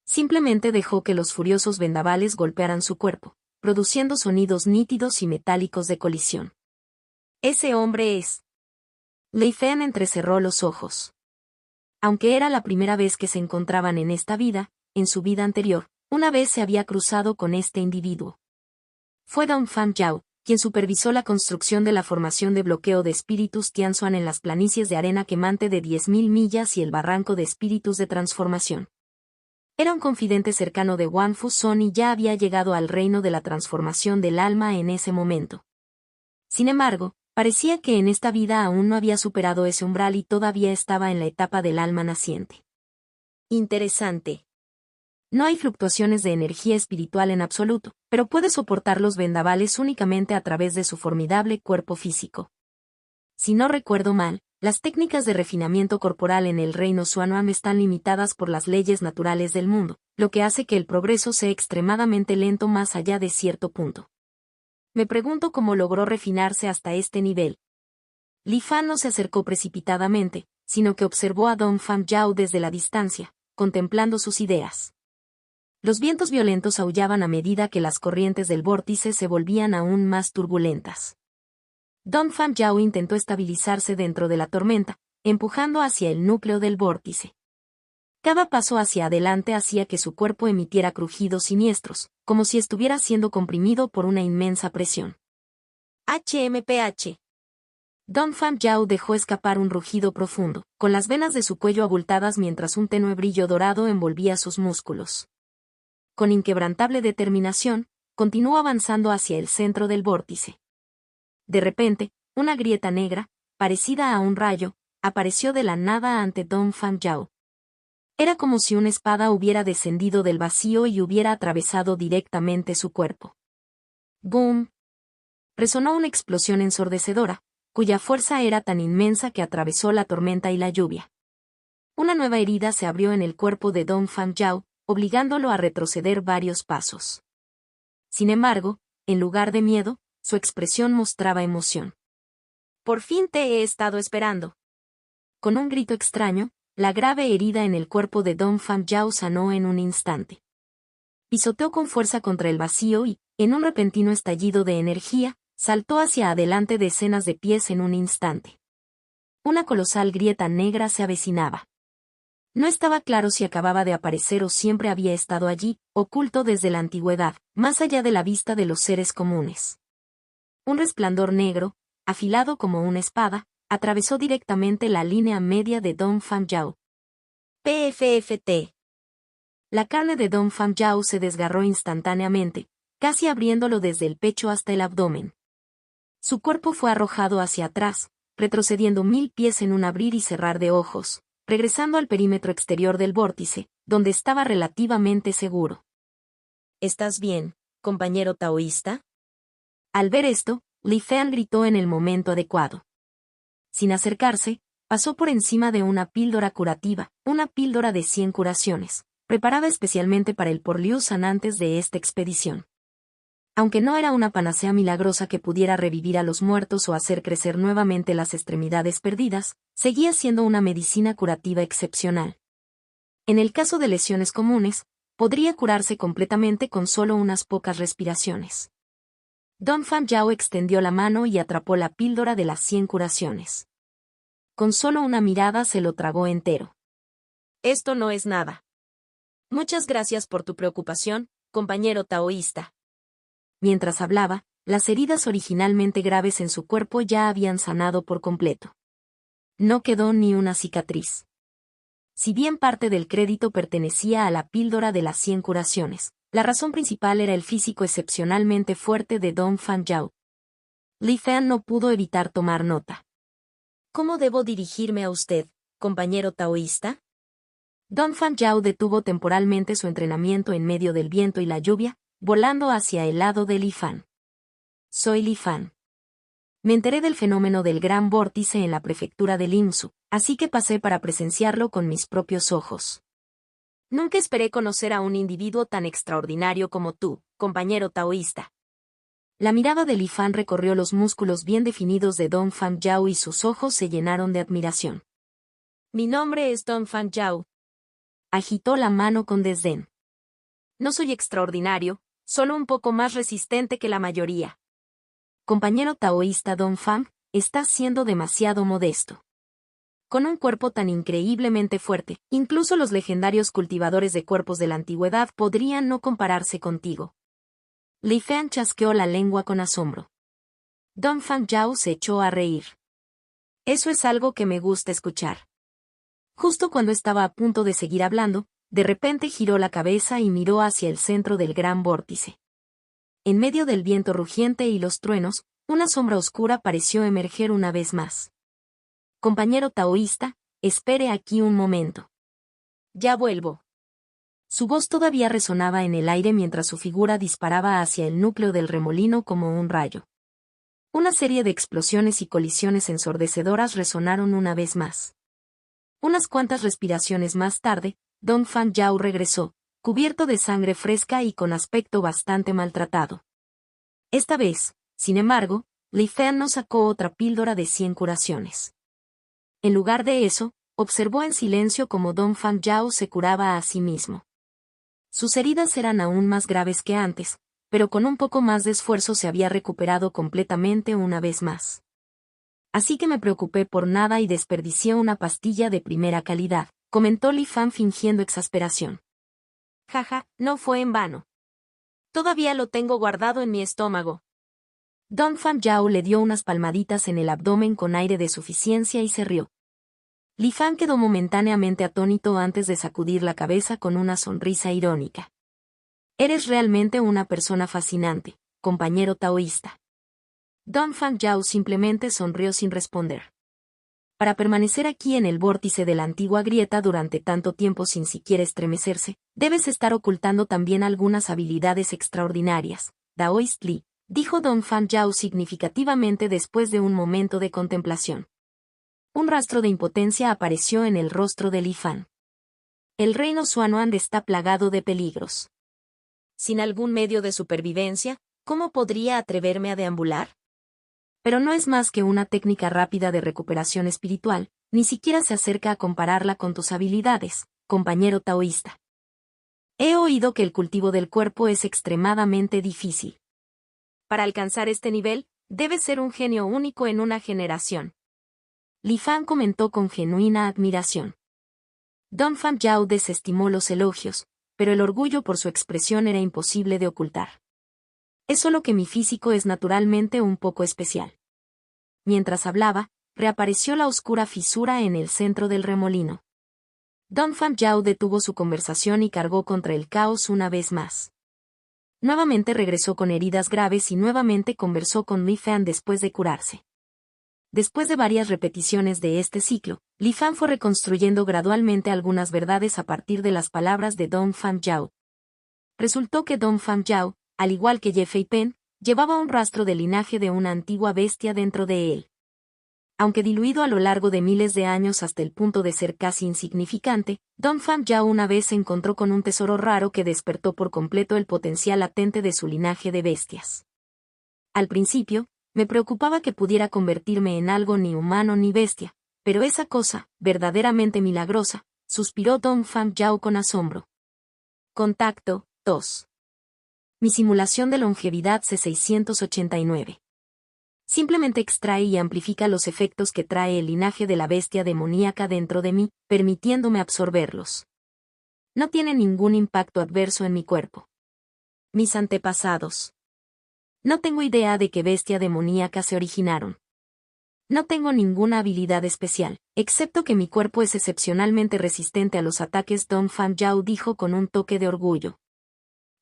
Simplemente dejó que los furiosos vendavales golpearan su cuerpo, produciendo sonidos nítidos y metálicos de colisión. Ese hombre es. Li Fan entrecerró los ojos. Aunque era la primera vez que se encontraban en esta vida, en su vida anterior, una vez se había cruzado con este individuo. Fue Dong Fan Yao, quien supervisó la construcción de la formación de bloqueo de espíritus Tianzuan en las planicies de arena quemante de 10.000 millas y el barranco de espíritus de transformación. Era un confidente cercano de Wan Fuzon y ya había llegado al reino de la transformación del alma en ese momento. Sin embargo, parecía que en esta vida aún no había superado ese umbral y todavía estaba en la etapa del alma naciente. Interesante. No hay fluctuaciones de energía espiritual en absoluto, pero puede soportar los vendavales únicamente a través de su formidable cuerpo físico. Si no recuerdo mal, las técnicas de refinamiento corporal en el reino Xuanhuang están limitadas por las leyes naturales del mundo, lo que hace que el progreso sea extremadamente lento más allá de cierto punto. Me pregunto cómo logró refinarse hasta este nivel. Li Fan no se acercó precipitadamente, sino que observó a Dong Fan Yao desde la distancia, contemplando sus ideas. Los vientos violentos aullaban a medida que las corrientes del vórtice se volvían aún más turbulentas. Dong Fan Yao intentó estabilizarse dentro de la tormenta, empujando hacia el núcleo del vórtice. Cada paso hacia adelante hacía que su cuerpo emitiera crujidos siniestros, como si estuviera siendo comprimido por una inmensa presión. HMPH. Dong Fan Yao dejó escapar un rugido profundo, con las venas de su cuello abultadas mientras un tenue brillo dorado envolvía sus músculos. Con inquebrantable determinación, continuó avanzando hacia el centro del vórtice. De repente, una grieta negra, parecida a un rayo, apareció de la nada ante Dong Fan Yao. Era como si una espada hubiera descendido del vacío y hubiera atravesado directamente su cuerpo. ¡Boom! Resonó una explosión ensordecedora, cuya fuerza era tan inmensa que atravesó la tormenta y la lluvia. Una nueva herida se abrió en el cuerpo de Dong Fan Yao, obligándolo a retroceder varios pasos. Sin embargo, en lugar de miedo, su expresión mostraba emoción. «Por fin te he estado esperando». Con un grito extraño, la grave herida en el cuerpo de Dong Fan Yao sanó en un instante. Pisoteó con fuerza contra el vacío y, en un repentino estallido de energía, saltó hacia adelante decenas de pies en un instante. Una colosal grieta negra se avecinaba. No estaba claro si acababa de aparecer o siempre había estado allí, oculto desde la antigüedad, más allá de la vista de los seres comunes. Un resplandor negro, afilado como una espada, atravesó directamente la línea media de Dong Fan Yao. PFFT. La carne de Dong Fan Yao se desgarró instantáneamente, casi abriéndolo desde el pecho hasta el abdomen. Su cuerpo fue arrojado hacia atrás, retrocediendo 1000 pies en un abrir y cerrar de ojos, regresando al perímetro exterior del vórtice, donde estaba relativamente seguro. ¿Estás bien, compañero taoísta? Al ver esto, Li Fan gritó en el momento adecuado. Sin acercarse, pasó por encima de una píldora curativa, una píldora de 100 curaciones, preparada especialmente para el Porliu San antes de esta expedición. Aunque no era una panacea milagrosa que pudiera revivir a los muertos o hacer crecer nuevamente las extremidades perdidas, seguía siendo una medicina curativa excepcional. En el caso de lesiones comunes, podría curarse completamente con solo unas pocas respiraciones. Dong Fan Yao extendió la mano y atrapó la píldora de las 100 curaciones. Con solo una mirada se lo tragó entero. Esto no es nada. Muchas gracias por tu preocupación, compañero taoísta. Mientras hablaba, las heridas originalmente graves en su cuerpo ya habían sanado por completo. No quedó ni una cicatriz. Si bien parte del crédito pertenecía a la píldora de las 100 curaciones, la razón principal era el físico excepcionalmente fuerte de Dong Fan Yao. Li Fan no pudo evitar tomar nota. ¿Cómo debo dirigirme a usted, compañero taoísta? Dong Fan Yao detuvo temporalmente su entrenamiento en medio del viento y la lluvia, volando hacia el lado de Li Fan. Soy Li Fan. Me enteré del fenómeno del gran vórtice en la prefectura de Limsu, así que pasé para presenciarlo con mis propios ojos. Nunca esperé conocer a un individuo tan extraordinario como tú, compañero taoísta. La mirada de Li Fan recorrió los músculos bien definidos de Dong Fan Yao y sus ojos se llenaron de admiración. Mi nombre es Dong Fan Yao. Agitó la mano con desdén. No soy extraordinario, solo un poco más resistente que la mayoría. Compañero taoísta Dong Fan, estás siendo demasiado modesto. Con un cuerpo tan increíblemente fuerte, incluso los legendarios cultivadores de cuerpos de la antigüedad podrían no compararse contigo. Li Fan chasqueó la lengua con asombro. Dong Fan Yao se echó a reír. Eso es algo que me gusta escuchar. Justo cuando estaba a punto de seguir hablando, de repente giró la cabeza y miró hacia el centro del gran vórtice. En medio del viento rugiente y los truenos, una sombra oscura pareció emerger una vez más. Compañero taoísta, espere aquí un momento. Ya vuelvo. Su voz todavía resonaba en el aire mientras su figura disparaba hacia el núcleo del remolino como un rayo. Una serie de explosiones y colisiones ensordecedoras resonaron una vez más. Unas cuantas respiraciones más tarde, Dong Fan Yao regresó, cubierto de sangre fresca y con aspecto bastante maltratado. Esta vez, Sin embargo, Li Fan no sacó otra píldora de 100 curaciones. En lugar de eso, observó en silencio cómo Dong Fanjiao se curaba a sí mismo. Sus heridas eran aún más graves que antes, pero con un poco más de esfuerzo se había recuperado completamente una vez más. Así que me preocupé por nada y desperdicié una pastilla de primera calidad, comentó Li Fan fingiendo exasperación. Jaja, no fue en vano. Todavía lo tengo guardado en mi estómago. Dong Fanjiao le dio unas palmaditas en el abdomen con aire de suficiencia y se rió. Li Fan quedó momentáneamente atónito antes de sacudir la cabeza con una sonrisa irónica. Eres realmente una persona fascinante, compañero taoísta. Dong Fanjiao simplemente sonrió sin responder. Para permanecer aquí en el vórtice de la antigua grieta durante tanto tiempo sin siquiera estremecerse, debes estar ocultando también algunas habilidades extraordinarias, Daoist Li, dijo Dong Fanjiao significativamente después de un momento de contemplación. Un rastro de impotencia apareció en el rostro de Li Fan. El reino Xuanhuan está plagado de peligros. Sin algún medio de supervivencia, ¿cómo podría atreverme a deambular? Pero no es más que una técnica rápida de recuperación espiritual, ni siquiera se acerca a compararla con tus habilidades, compañero taoísta. He oído que el cultivo del cuerpo es extremadamente difícil. Para alcanzar este nivel, debes ser un genio único en una generación. Li Fan comentó con genuina admiración. Dong Fanjiao desestimó los elogios, pero el orgullo por su expresión era imposible de ocultar. Es solo que mi físico es naturalmente un poco especial. Mientras hablaba, reapareció la oscura fisura en el centro del remolino. Dong Fanjiao detuvo su conversación y cargó contra el caos una vez más. Nuevamente regresó con heridas graves y nuevamente conversó con Li Fan después de curarse. Después de varias repeticiones de este ciclo, Li Fan fue reconstruyendo gradualmente algunas verdades a partir de las palabras de Dong Fanjiao. Resultó que Dong Fanjiao, al igual que Ye Feipen, llevaba un rastro de linaje de una antigua bestia dentro de él. Aunque diluido a lo largo de miles de años hasta el punto de ser casi insignificante, Dong Fanjiao una vez se encontró con un tesoro raro que despertó por completo el potencial latente de su linaje de bestias. Al principio, me preocupaba que pudiera convertirme en algo ni humano ni bestia, pero esa cosa, verdaderamente milagrosa, suspiró Dong Fanjiao con asombro. Contacto, 2. Mi simulación de longevidad C689. Simplemente extrae y amplifica los efectos que trae el linaje de la bestia demoníaca dentro de mí, permitiéndome absorberlos. No tiene ningún impacto adverso en mi cuerpo. Mis antepasados. No tengo idea de qué bestia demoníaca se originaron. No tengo ninguna habilidad especial, excepto que mi cuerpo es excepcionalmente resistente a los ataques. Dong Fanjiao dijo con un toque de orgullo.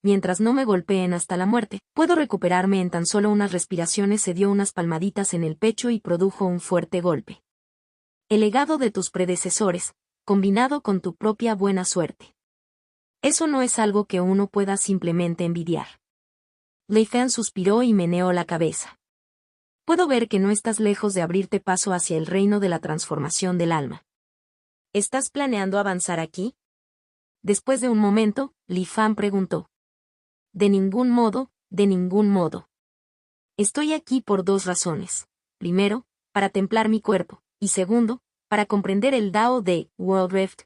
Mientras no me golpeen hasta la muerte, puedo recuperarme en tan solo unas respiraciones. Se dio unas palmaditas en el pecho y produjo un fuerte golpe. El legado de tus predecesores, combinado con tu propia buena suerte. Eso no es algo que uno pueda simplemente envidiar. Li Fan suspiró y meneó la cabeza. Puedo ver que no estás lejos de abrirte paso hacia el reino de la transformación del alma. ¿Estás planeando avanzar aquí? Después de un momento, Li Fan preguntó. De ningún modo, de ningún modo. Estoy aquí por dos razones. Primero, para templar mi cuerpo, y segundo, para comprender el Dao de World Rift.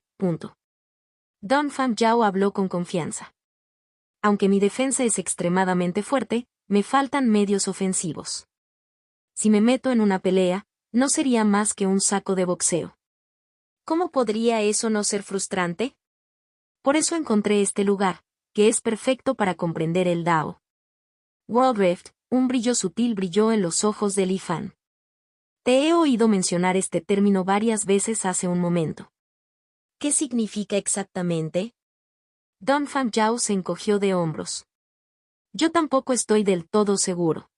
Dong Fanjiao habló con confianza. Aunque mi defensa es extremadamente fuerte, me faltan medios ofensivos. Si me meto en una pelea, no sería más que un saco de boxeo. ¿Cómo podría eso no ser frustrante? Por eso encontré este lugar, que es perfecto para comprender el Dao. World Rift, un brillo sutil brilló en los ojos de Li Fan. Te he oído mencionar este término varias veces hace un momento. ¿Qué significa exactamente? Dong Fanjiao se encogió de hombros. Yo tampoco estoy del todo seguro.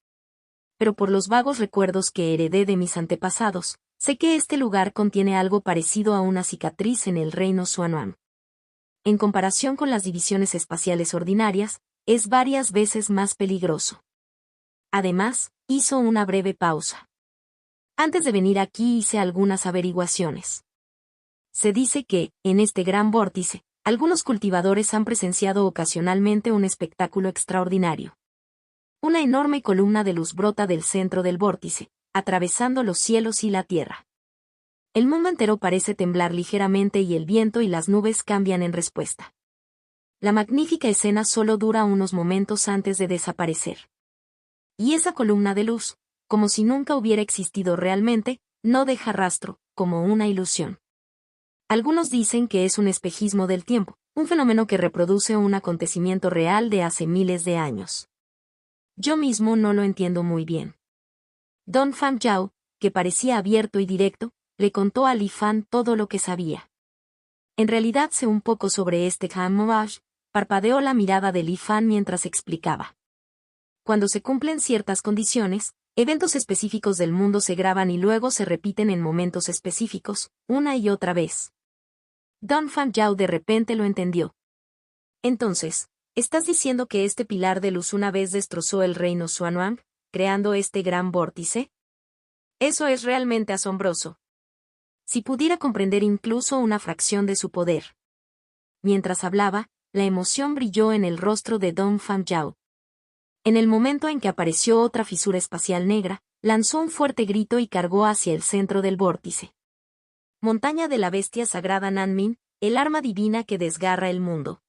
Pero por los vagos recuerdos que heredé de mis antepasados, sé que este lugar contiene algo parecido a una cicatriz en el reino Xuanhuan. En comparación con las divisiones espaciales ordinarias, es varias veces más peligroso. Además, hizo una breve pausa. Antes de venir aquí hice algunas averiguaciones. Se dice que, en este gran vórtice, algunos cultivadores han presenciado ocasionalmente un espectáculo extraordinario. Una enorme columna de luz brota del centro del vórtice, atravesando los cielos y la tierra. El mundo entero parece temblar ligeramente y el viento y las nubes cambian en respuesta. La magnífica escena solo dura unos momentos antes de desaparecer. Y esa columna de luz, como si nunca hubiera existido realmente, no deja rastro, como una ilusión. Algunos dicen que es un espejismo del tiempo, un fenómeno que reproduce un acontecimiento real de hace miles de años. Yo mismo no lo entiendo muy bien. Don Pham Yao, que parecía abierto y directo, le contó a Li Fan todo lo que sabía. En realidad sé un poco sobre este Camouflage, parpadeó la mirada de Li Fan mientras explicaba. Cuando se cumplen ciertas condiciones, eventos específicos del mundo se graban y luego se repiten en momentos específicos, una y otra vez. Don Pham Yao de repente lo entendió. Entonces, ¿estás diciendo que este pilar de luz una vez destrozó el reino Xuanwang, creando este gran vórtice? Eso es realmente asombroso. Si pudiera comprender incluso una fracción de su poder. Mientras hablaba, la emoción brilló en el rostro de Don Pham Yao. En el momento en que apareció otra fisura espacial negra, lanzó un fuerte grito y cargó hacia el centro del vórtice. Montaña de la bestia sagrada Nanmin, el arma divina que desgarra el mundo.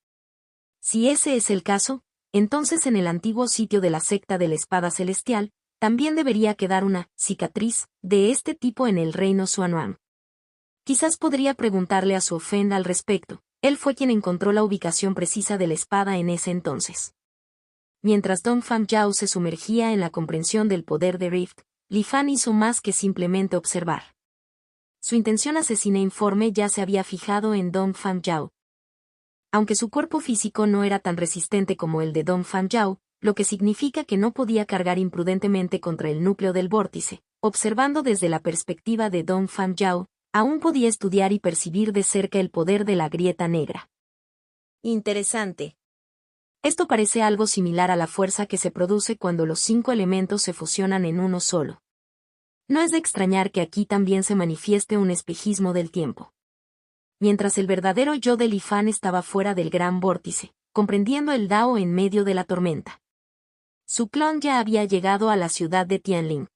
Si ese es el caso, entonces en el antiguo sitio de la secta de la espada celestial, también debería quedar una cicatriz de este tipo en el reino Xuanwang. Quizás podría preguntarle a su ofenda al respecto, él fue quien encontró la ubicación precisa de la espada en ese entonces. Mientras Don Pham Yao se sumergía en la comprensión del poder de Rift, Li Fan hizo más que simplemente observar. Su intención asesina informe ya se había fijado en Don Pham Yao. Aunque su cuerpo físico no era tan resistente como el de Don Pham Yao, lo que significa que no podía cargar imprudentemente contra el núcleo del vórtice, observando desde la perspectiva de Don Pham Yao, aún podía estudiar y percibir de cerca el poder de la grieta negra. Interesante. Esto parece algo similar a la fuerza que se produce cuando los 5 elementos se fusionan en uno solo. No es de extrañar que aquí también se manifieste un espejismo del tiempo. Mientras el verdadero yo de Li Fan estaba fuera del gran vórtice, comprendiendo el Dao en medio de la tormenta. Su clon ya había llegado a la ciudad de Tianling.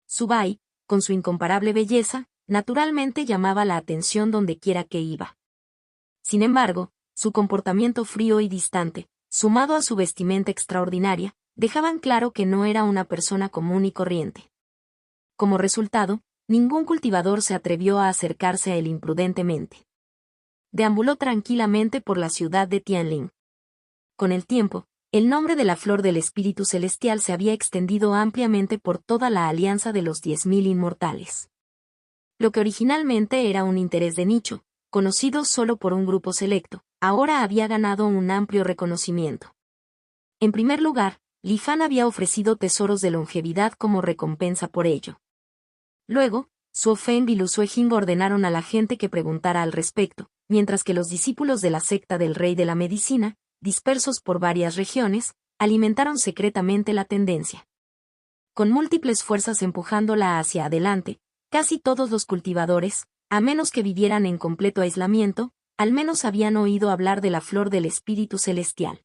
Su Bai, con su incomparable belleza, naturalmente llamaba la atención donde quiera que iba. Sin embargo, su comportamiento frío y distante, sumado a su vestimenta extraordinaria, dejaban claro que no era una persona común y corriente. Como resultado, ningún cultivador se atrevió a acercarse a él imprudentemente. Deambuló tranquilamente por la ciudad de Tianling. Con el tiempo, el nombre de la flor del espíritu celestial se había extendido ampliamente por toda la alianza de los 10.000 inmortales. Lo que originalmente era un interés de nicho, conocido solo por un grupo selecto, ahora había ganado un amplio reconocimiento. En primer lugar, Li Fan había ofrecido tesoros de longevidad como recompensa por ello. Luego, Su Feng y Lu Suejing ordenaron a la gente que preguntara al respecto, mientras que los discípulos de la secta del Rey de la Medicina, dispersos por varias regiones, alimentaron secretamente la tendencia. Con múltiples fuerzas empujándola hacia adelante, casi todos los cultivadores, a menos que vivieran en completo aislamiento, al menos habían oído hablar de la flor del espíritu celestial.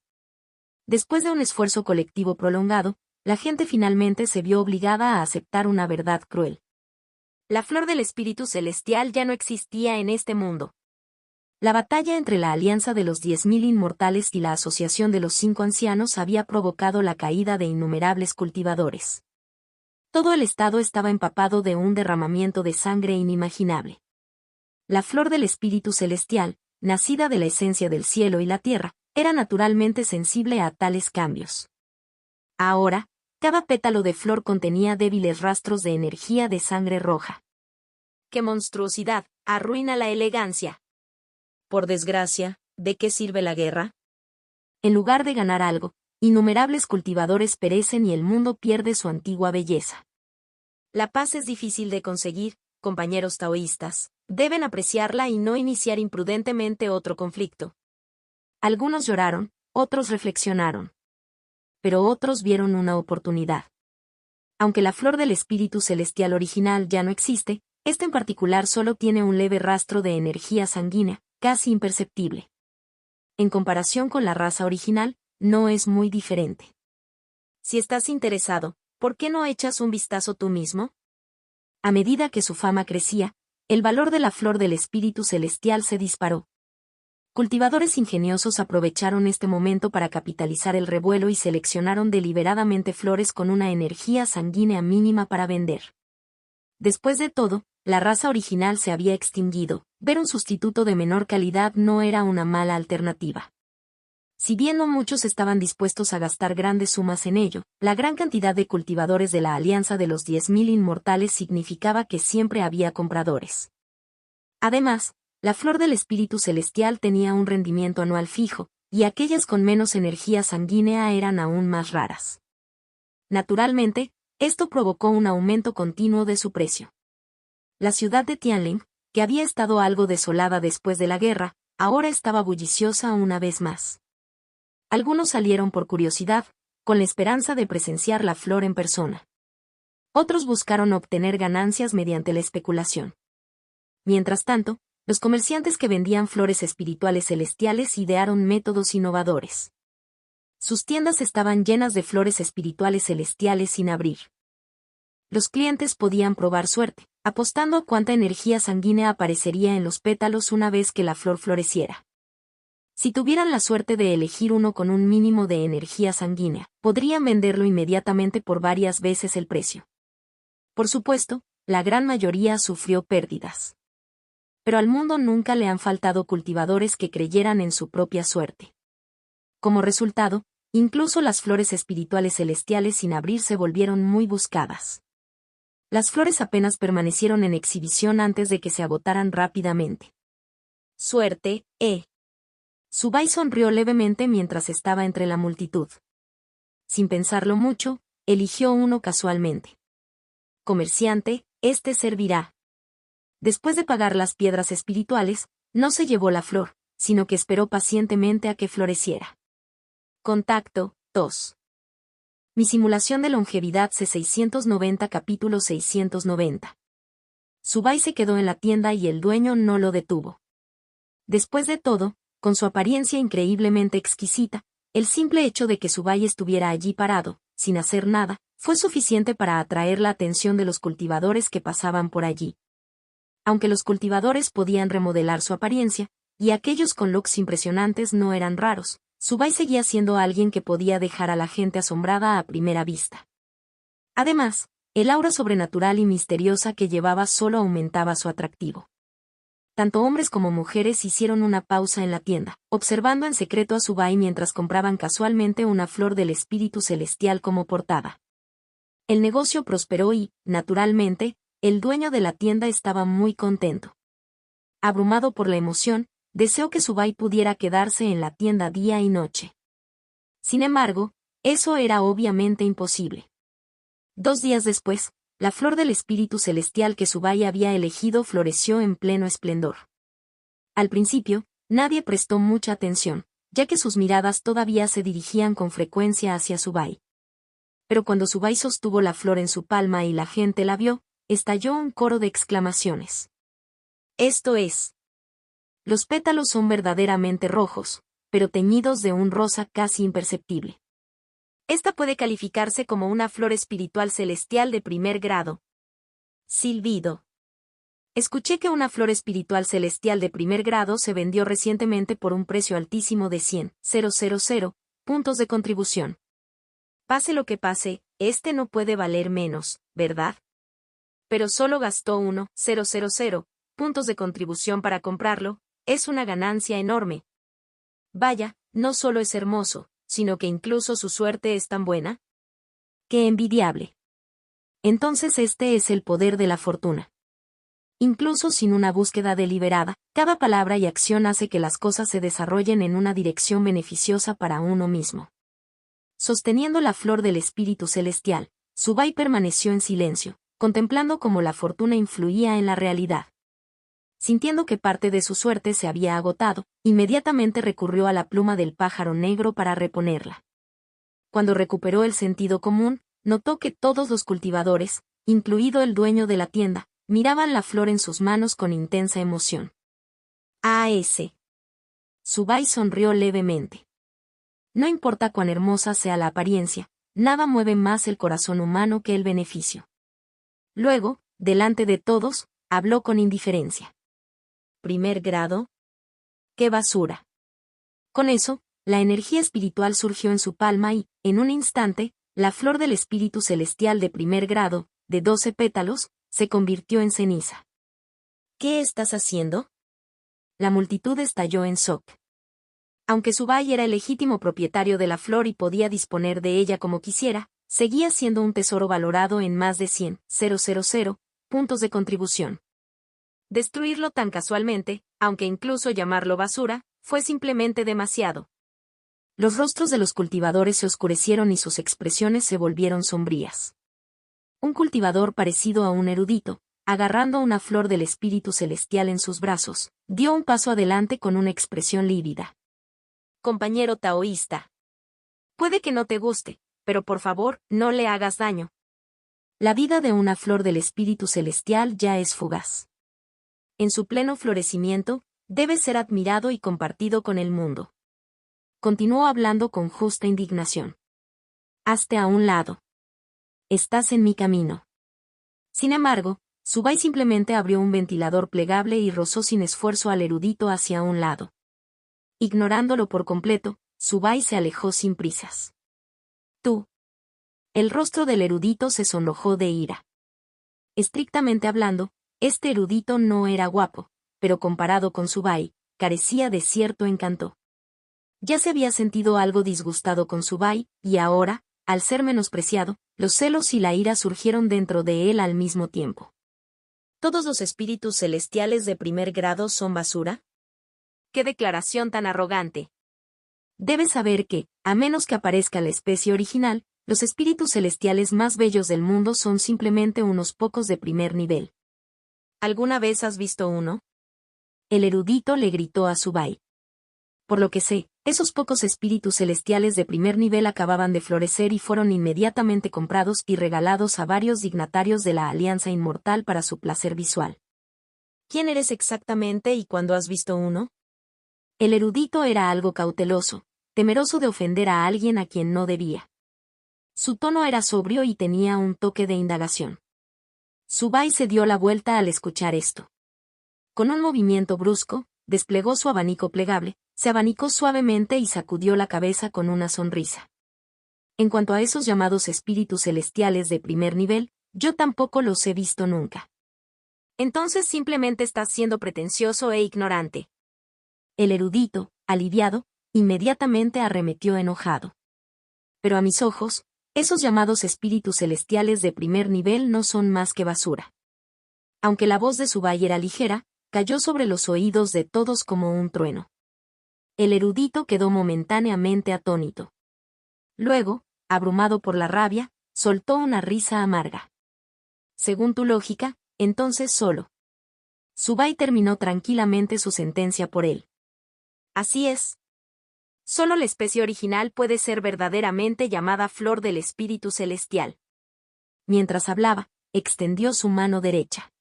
Después de un esfuerzo colectivo prolongado, la gente finalmente se vio obligada a aceptar una verdad cruel. La flor del espíritu celestial ya no existía en este mundo. La batalla entre la alianza de los 10.000 inmortales y la asociación de los 5 ancianos había provocado la caída de innumerables cultivadores. Todo el estado estaba empapado de un derramamiento de sangre inimaginable. La flor del espíritu celestial, nacida de la esencia del cielo y la tierra, era naturalmente sensible a tales cambios. Ahora, cada pétalo de flor contenía débiles rastros de energía de sangre roja. ¡Qué monstruosidad! Arruina la elegancia. Por desgracia, ¿de qué sirve la guerra? En lugar de ganar algo, innumerables cultivadores perecen y el mundo pierde su antigua belleza. La paz es difícil de conseguir, compañeros taoístas, deben apreciarla y no iniciar imprudentemente otro conflicto. Algunos lloraron, otros reflexionaron. Pero otros vieron una oportunidad. Aunque la flor del espíritu celestial original ya no existe, esta en particular solo tiene un leve rastro de energía sanguínea, casi imperceptible. En comparación con la raza original, no es muy diferente. Si estás interesado, ¿por qué no echas un vistazo tú mismo? A medida que su fama crecía, el valor de la flor del espíritu celestial se disparó. Cultivadores ingeniosos aprovecharon este momento para capitalizar el revuelo y seleccionaron deliberadamente flores con una energía sanguínea mínima para vender. Después de todo, la raza original se había extinguido, ver un sustituto de menor calidad no era una mala alternativa. Si bien no muchos estaban dispuestos a gastar grandes sumas en ello, la gran cantidad de cultivadores de la Alianza de los 10.000 Inmortales significaba que siempre había compradores. Además, la flor del espíritu celestial tenía un rendimiento anual fijo, y aquellas con menos energía sanguínea eran aún más raras. Naturalmente, esto provocó un aumento continuo de su precio. La ciudad de Tianling, que había estado algo desolada después de la guerra, ahora estaba bulliciosa una vez más. Algunos salieron por curiosidad, con la esperanza de presenciar la flor en persona. Otros buscaron obtener ganancias mediante la especulación. Mientras tanto, los comerciantes que vendían flores espirituales celestiales idearon métodos innovadores. Sus tiendas estaban llenas de flores espirituales celestiales sin abrir. Los clientes podían probar suerte, apostando a cuánta energía sanguínea aparecería en los pétalos una vez que la flor floreciera. Si tuvieran la suerte de elegir uno con un mínimo de energía sanguínea, podrían venderlo inmediatamente por varias veces el precio. Por supuesto, la gran mayoría sufrió pérdidas. Pero al mundo nunca le han faltado cultivadores que creyeran en su propia suerte. Como resultado, incluso las flores espirituales celestiales sin abrir se volvieron muy buscadas. Las flores apenas permanecieron en exhibición antes de que se agotaran rápidamente. Suerte, Subai sonrió levemente mientras estaba entre la multitud. Sin pensarlo mucho, eligió uno casualmente. Comerciante, este servirá. Después de pagar las piedras espirituales, no se llevó la flor, sino que esperó pacientemente a que floreciera. Contacto, 2. Mi simulación de longevidad C690 capítulo 690. Subai se quedó en la tienda y el dueño no lo detuvo. Después de todo, con su apariencia increíblemente exquisita, el simple hecho de que Subai estuviera allí parado, sin hacer nada, fue suficiente para atraer la atención de los cultivadores que pasaban por allí. Aunque los cultivadores podían remodelar su apariencia, y aquellos con looks impresionantes no eran raros, Subai seguía siendo alguien que podía dejar a la gente asombrada a primera vista. Además, el aura sobrenatural y misteriosa que llevaba solo aumentaba su atractivo. Tanto hombres como mujeres hicieron una pausa en la tienda, observando en secreto a Subai mientras compraban casualmente una flor del espíritu celestial como portada. El negocio prosperó y, naturalmente, el dueño de la tienda estaba muy contento. Abrumado por la emoción, deseó que Subai pudiera quedarse en la tienda día y noche. Sin embargo, eso era obviamente imposible. 2 días después, la flor del espíritu celestial que Subai había elegido floreció en pleno esplendor. Al principio, nadie prestó mucha atención, ya que sus miradas todavía se dirigían con frecuencia hacia Subai. Pero cuando Subai sostuvo la flor en su palma y la gente la vio, estalló un coro de exclamaciones. Esto es. Los pétalos son verdaderamente rojos, pero teñidos de un rosa casi imperceptible. Esta puede calificarse como una flor espiritual celestial de primer grado. Silbido. Escuché que una flor espiritual celestial de primer grado se vendió recientemente por un precio altísimo de 100.000 puntos de contribución. Pase lo que pase, este no puede valer menos, ¿verdad? Pero solo gastó 1.000 puntos de contribución para comprarlo, es una ganancia enorme. Vaya, no solo es hermoso, sino que incluso su suerte es tan buena. ¡Qué envidiable! Entonces este es el poder de la fortuna. Incluso sin una búsqueda deliberada, cada palabra y acción hace que las cosas se desarrollen en una dirección beneficiosa para uno mismo. Sosteniendo la flor del espíritu celestial, Subai permaneció en silencio, contemplando cómo la fortuna influía en la realidad. Sintiendo que parte de su suerte se había agotado, inmediatamente recurrió a la pluma del pájaro negro para reponerla. Cuando recuperó el sentido común, notó que todos los cultivadores, incluido el dueño de la tienda, miraban la flor en sus manos con intensa emoción. A.S. Subai sonrió levemente. No importa cuán hermosa sea la apariencia, nada mueve más el corazón humano que el beneficio. Luego, delante de todos, habló con indiferencia. ¿Primer grado? ¡Qué basura! Con eso, la energía espiritual surgió en su palma y, en un instante, la flor del espíritu celestial de primer grado, de 12 pétalos, se convirtió en ceniza. ¿Qué estás haciendo? La multitud estalló en shock. Aunque Subai era el legítimo propietario de la flor y podía disponer de ella como quisiera, seguía siendo un tesoro valorado en más de 100,000 puntos de contribución. Destruirlo tan casualmente, aunque incluso llamarlo basura, fue simplemente demasiado. Los rostros de los cultivadores se oscurecieron y sus expresiones se volvieron sombrías. Un cultivador parecido a un erudito, agarrando una flor del espíritu celestial en sus brazos, dio un paso adelante con una expresión lívida. Compañero taoísta. Puede que no te guste, pero por favor, no le hagas daño. La vida de una flor del espíritu celestial ya es fugaz. En su pleno florecimiento, debe ser admirado y compartido con el mundo. Continuó hablando con justa indignación. Hazte a un lado. Estás en mi camino. Sin embargo, Subai simplemente abrió un ventilador plegable y rozó sin esfuerzo al erudito hacia un lado. Ignorándolo por completo, Subai se alejó sin prisas. Tú. El rostro del erudito se sonrojó de ira. Estrictamente hablando, este erudito no era guapo, pero comparado con Subai, carecía de cierto encanto. Ya se había sentido algo disgustado con Subai, y ahora, al ser menospreciado, los celos y la ira surgieron dentro de él al mismo tiempo. ¿Todos los espíritus celestiales de primer grado son basura? ¡Qué declaración tan arrogante! Debes saber que, a menos que aparezca la especie original, los espíritus celestiales más bellos del mundo son simplemente unos pocos de primer nivel. ¿Alguna vez has visto uno? El erudito le gritó a Subai. Por lo que sé, esos pocos espíritus celestiales de primer nivel acababan de florecer y fueron inmediatamente comprados y regalados a varios dignatarios de la Alianza Inmortal para su placer visual. ¿Quién eres exactamente y cuándo has visto uno? El erudito era algo cauteloso, temeroso de ofender a alguien a quien no debía. Su tono era sobrio y tenía un toque de indagación. Subai se dio la vuelta al escuchar esto. Con un movimiento brusco, desplegó su abanico plegable, se abanicó suavemente y sacudió la cabeza con una sonrisa. En cuanto a esos llamados espíritus celestiales de primer nivel, yo tampoco los he visto nunca. Entonces simplemente estás siendo pretencioso e ignorante. El erudito, aliviado, inmediatamente arremetió enojado. Pero a mis ojos, esos llamados espíritus celestiales de primer nivel no son más que basura. Aunque la voz de Subai era ligera, cayó sobre los oídos de todos como un trueno. El erudito quedó momentáneamente atónito. Luego, abrumado por la rabia, soltó una risa amarga. Según tu lógica, entonces solo. Subai terminó tranquilamente su sentencia por él. Así es. Solo la especie original puede ser verdaderamente llamada flor del espíritu celestial. Mientras hablaba, extendió su mano derecha.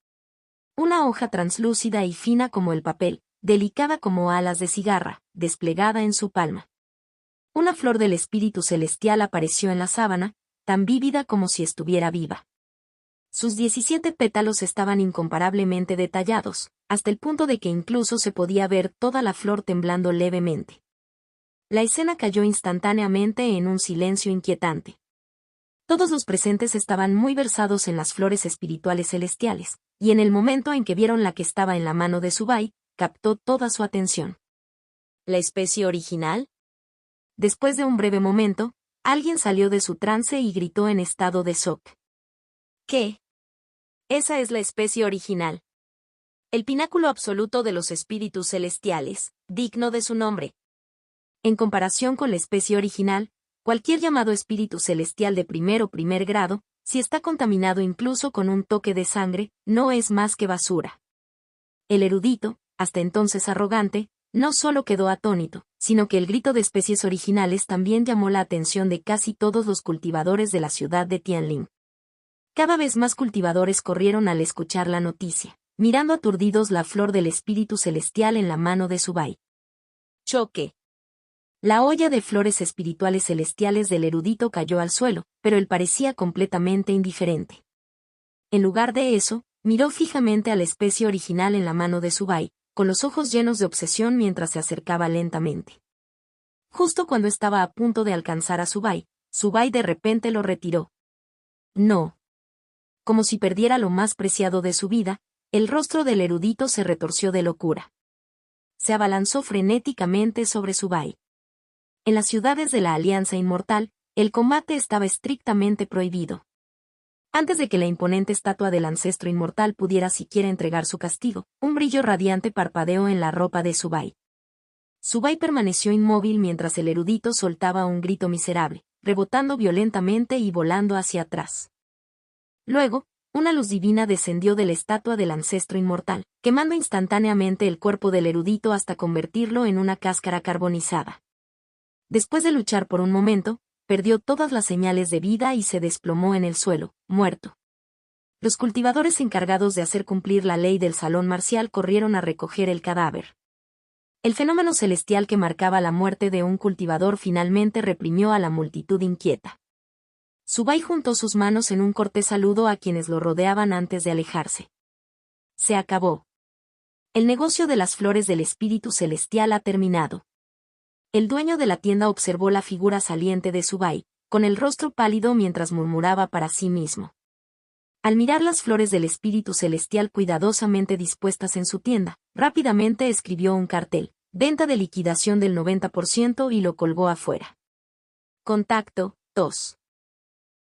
Una hoja translúcida y fina como el papel, delicada como alas de cigarra, desplegada en su palma. Una flor del espíritu celestial apareció en la sábana, tan vívida como si estuviera viva. Sus 17 pétalos estaban incomparablemente detallados, hasta el punto de que incluso se podía ver toda la flor temblando levemente. La escena cayó instantáneamente en un silencio inquietante. Todos los presentes estaban muy versados en las flores espirituales celestiales, y en el momento en que vieron la que estaba en la mano de Subai, captó toda su atención. ¿La especie original? Después de un breve momento, alguien salió de su trance y gritó en estado de shock. ¿Qué? Esa es la especie original. El pináculo absoluto de los espíritus celestiales, digno de su nombre. En comparación con la especie original, cualquier llamado espíritu celestial de primer o primer grado, si está contaminado incluso con un toque de sangre, no es más que basura. El erudito, hasta entonces arrogante, no solo quedó atónito, sino que el grito de especies originales también llamó la atención de casi todos los cultivadores de la ciudad de Tianlin. Cada vez más cultivadores corrieron al escuchar la noticia, mirando aturdidos la flor del espíritu celestial en la mano de Subai. Choque. La olla de flores espirituales celestiales del erudito cayó al suelo, pero él parecía completamente indiferente. En lugar de eso, miró fijamente a la especie original en la mano de Subai, con los ojos llenos de obsesión mientras se acercaba lentamente. Justo cuando estaba a punto de alcanzar a Subai de repente lo retiró. No. Como si perdiera lo más preciado de su vida, el rostro del erudito se retorció de locura. Se abalanzó frenéticamente sobre Subai. En las ciudades de la Alianza Inmortal, el combate estaba estrictamente prohibido. Antes de que la imponente estatua del ancestro inmortal pudiera siquiera entregar su castigo, un brillo radiante parpadeó en la ropa de Subai. Subai permaneció inmóvil mientras el erudito soltaba un grito miserable, rebotando violentamente y volando hacia atrás. Luego, una luz divina descendió de la estatua del ancestro inmortal, quemando instantáneamente el cuerpo del erudito hasta convertirlo en una cáscara carbonizada. Después de luchar por un momento, perdió todas las señales de vida y se desplomó en el suelo, muerto. Los cultivadores encargados de hacer cumplir la ley del salón marcial corrieron a recoger el cadáver. El fenómeno celestial que marcaba la muerte de un cultivador finalmente reprimió a la multitud inquieta. Subai juntó sus manos en un cortés saludo a quienes lo rodeaban antes de alejarse. Se acabó. El negocio de las flores del espíritu celestial ha terminado. El dueño de la tienda observó la figura saliente de Subai, con el rostro pálido mientras murmuraba para sí mismo. Al mirar las flores del espíritu celestial cuidadosamente dispuestas en su tienda, rápidamente escribió un cartel, venta de liquidación del 90% y lo colgó afuera. Contacto, tos.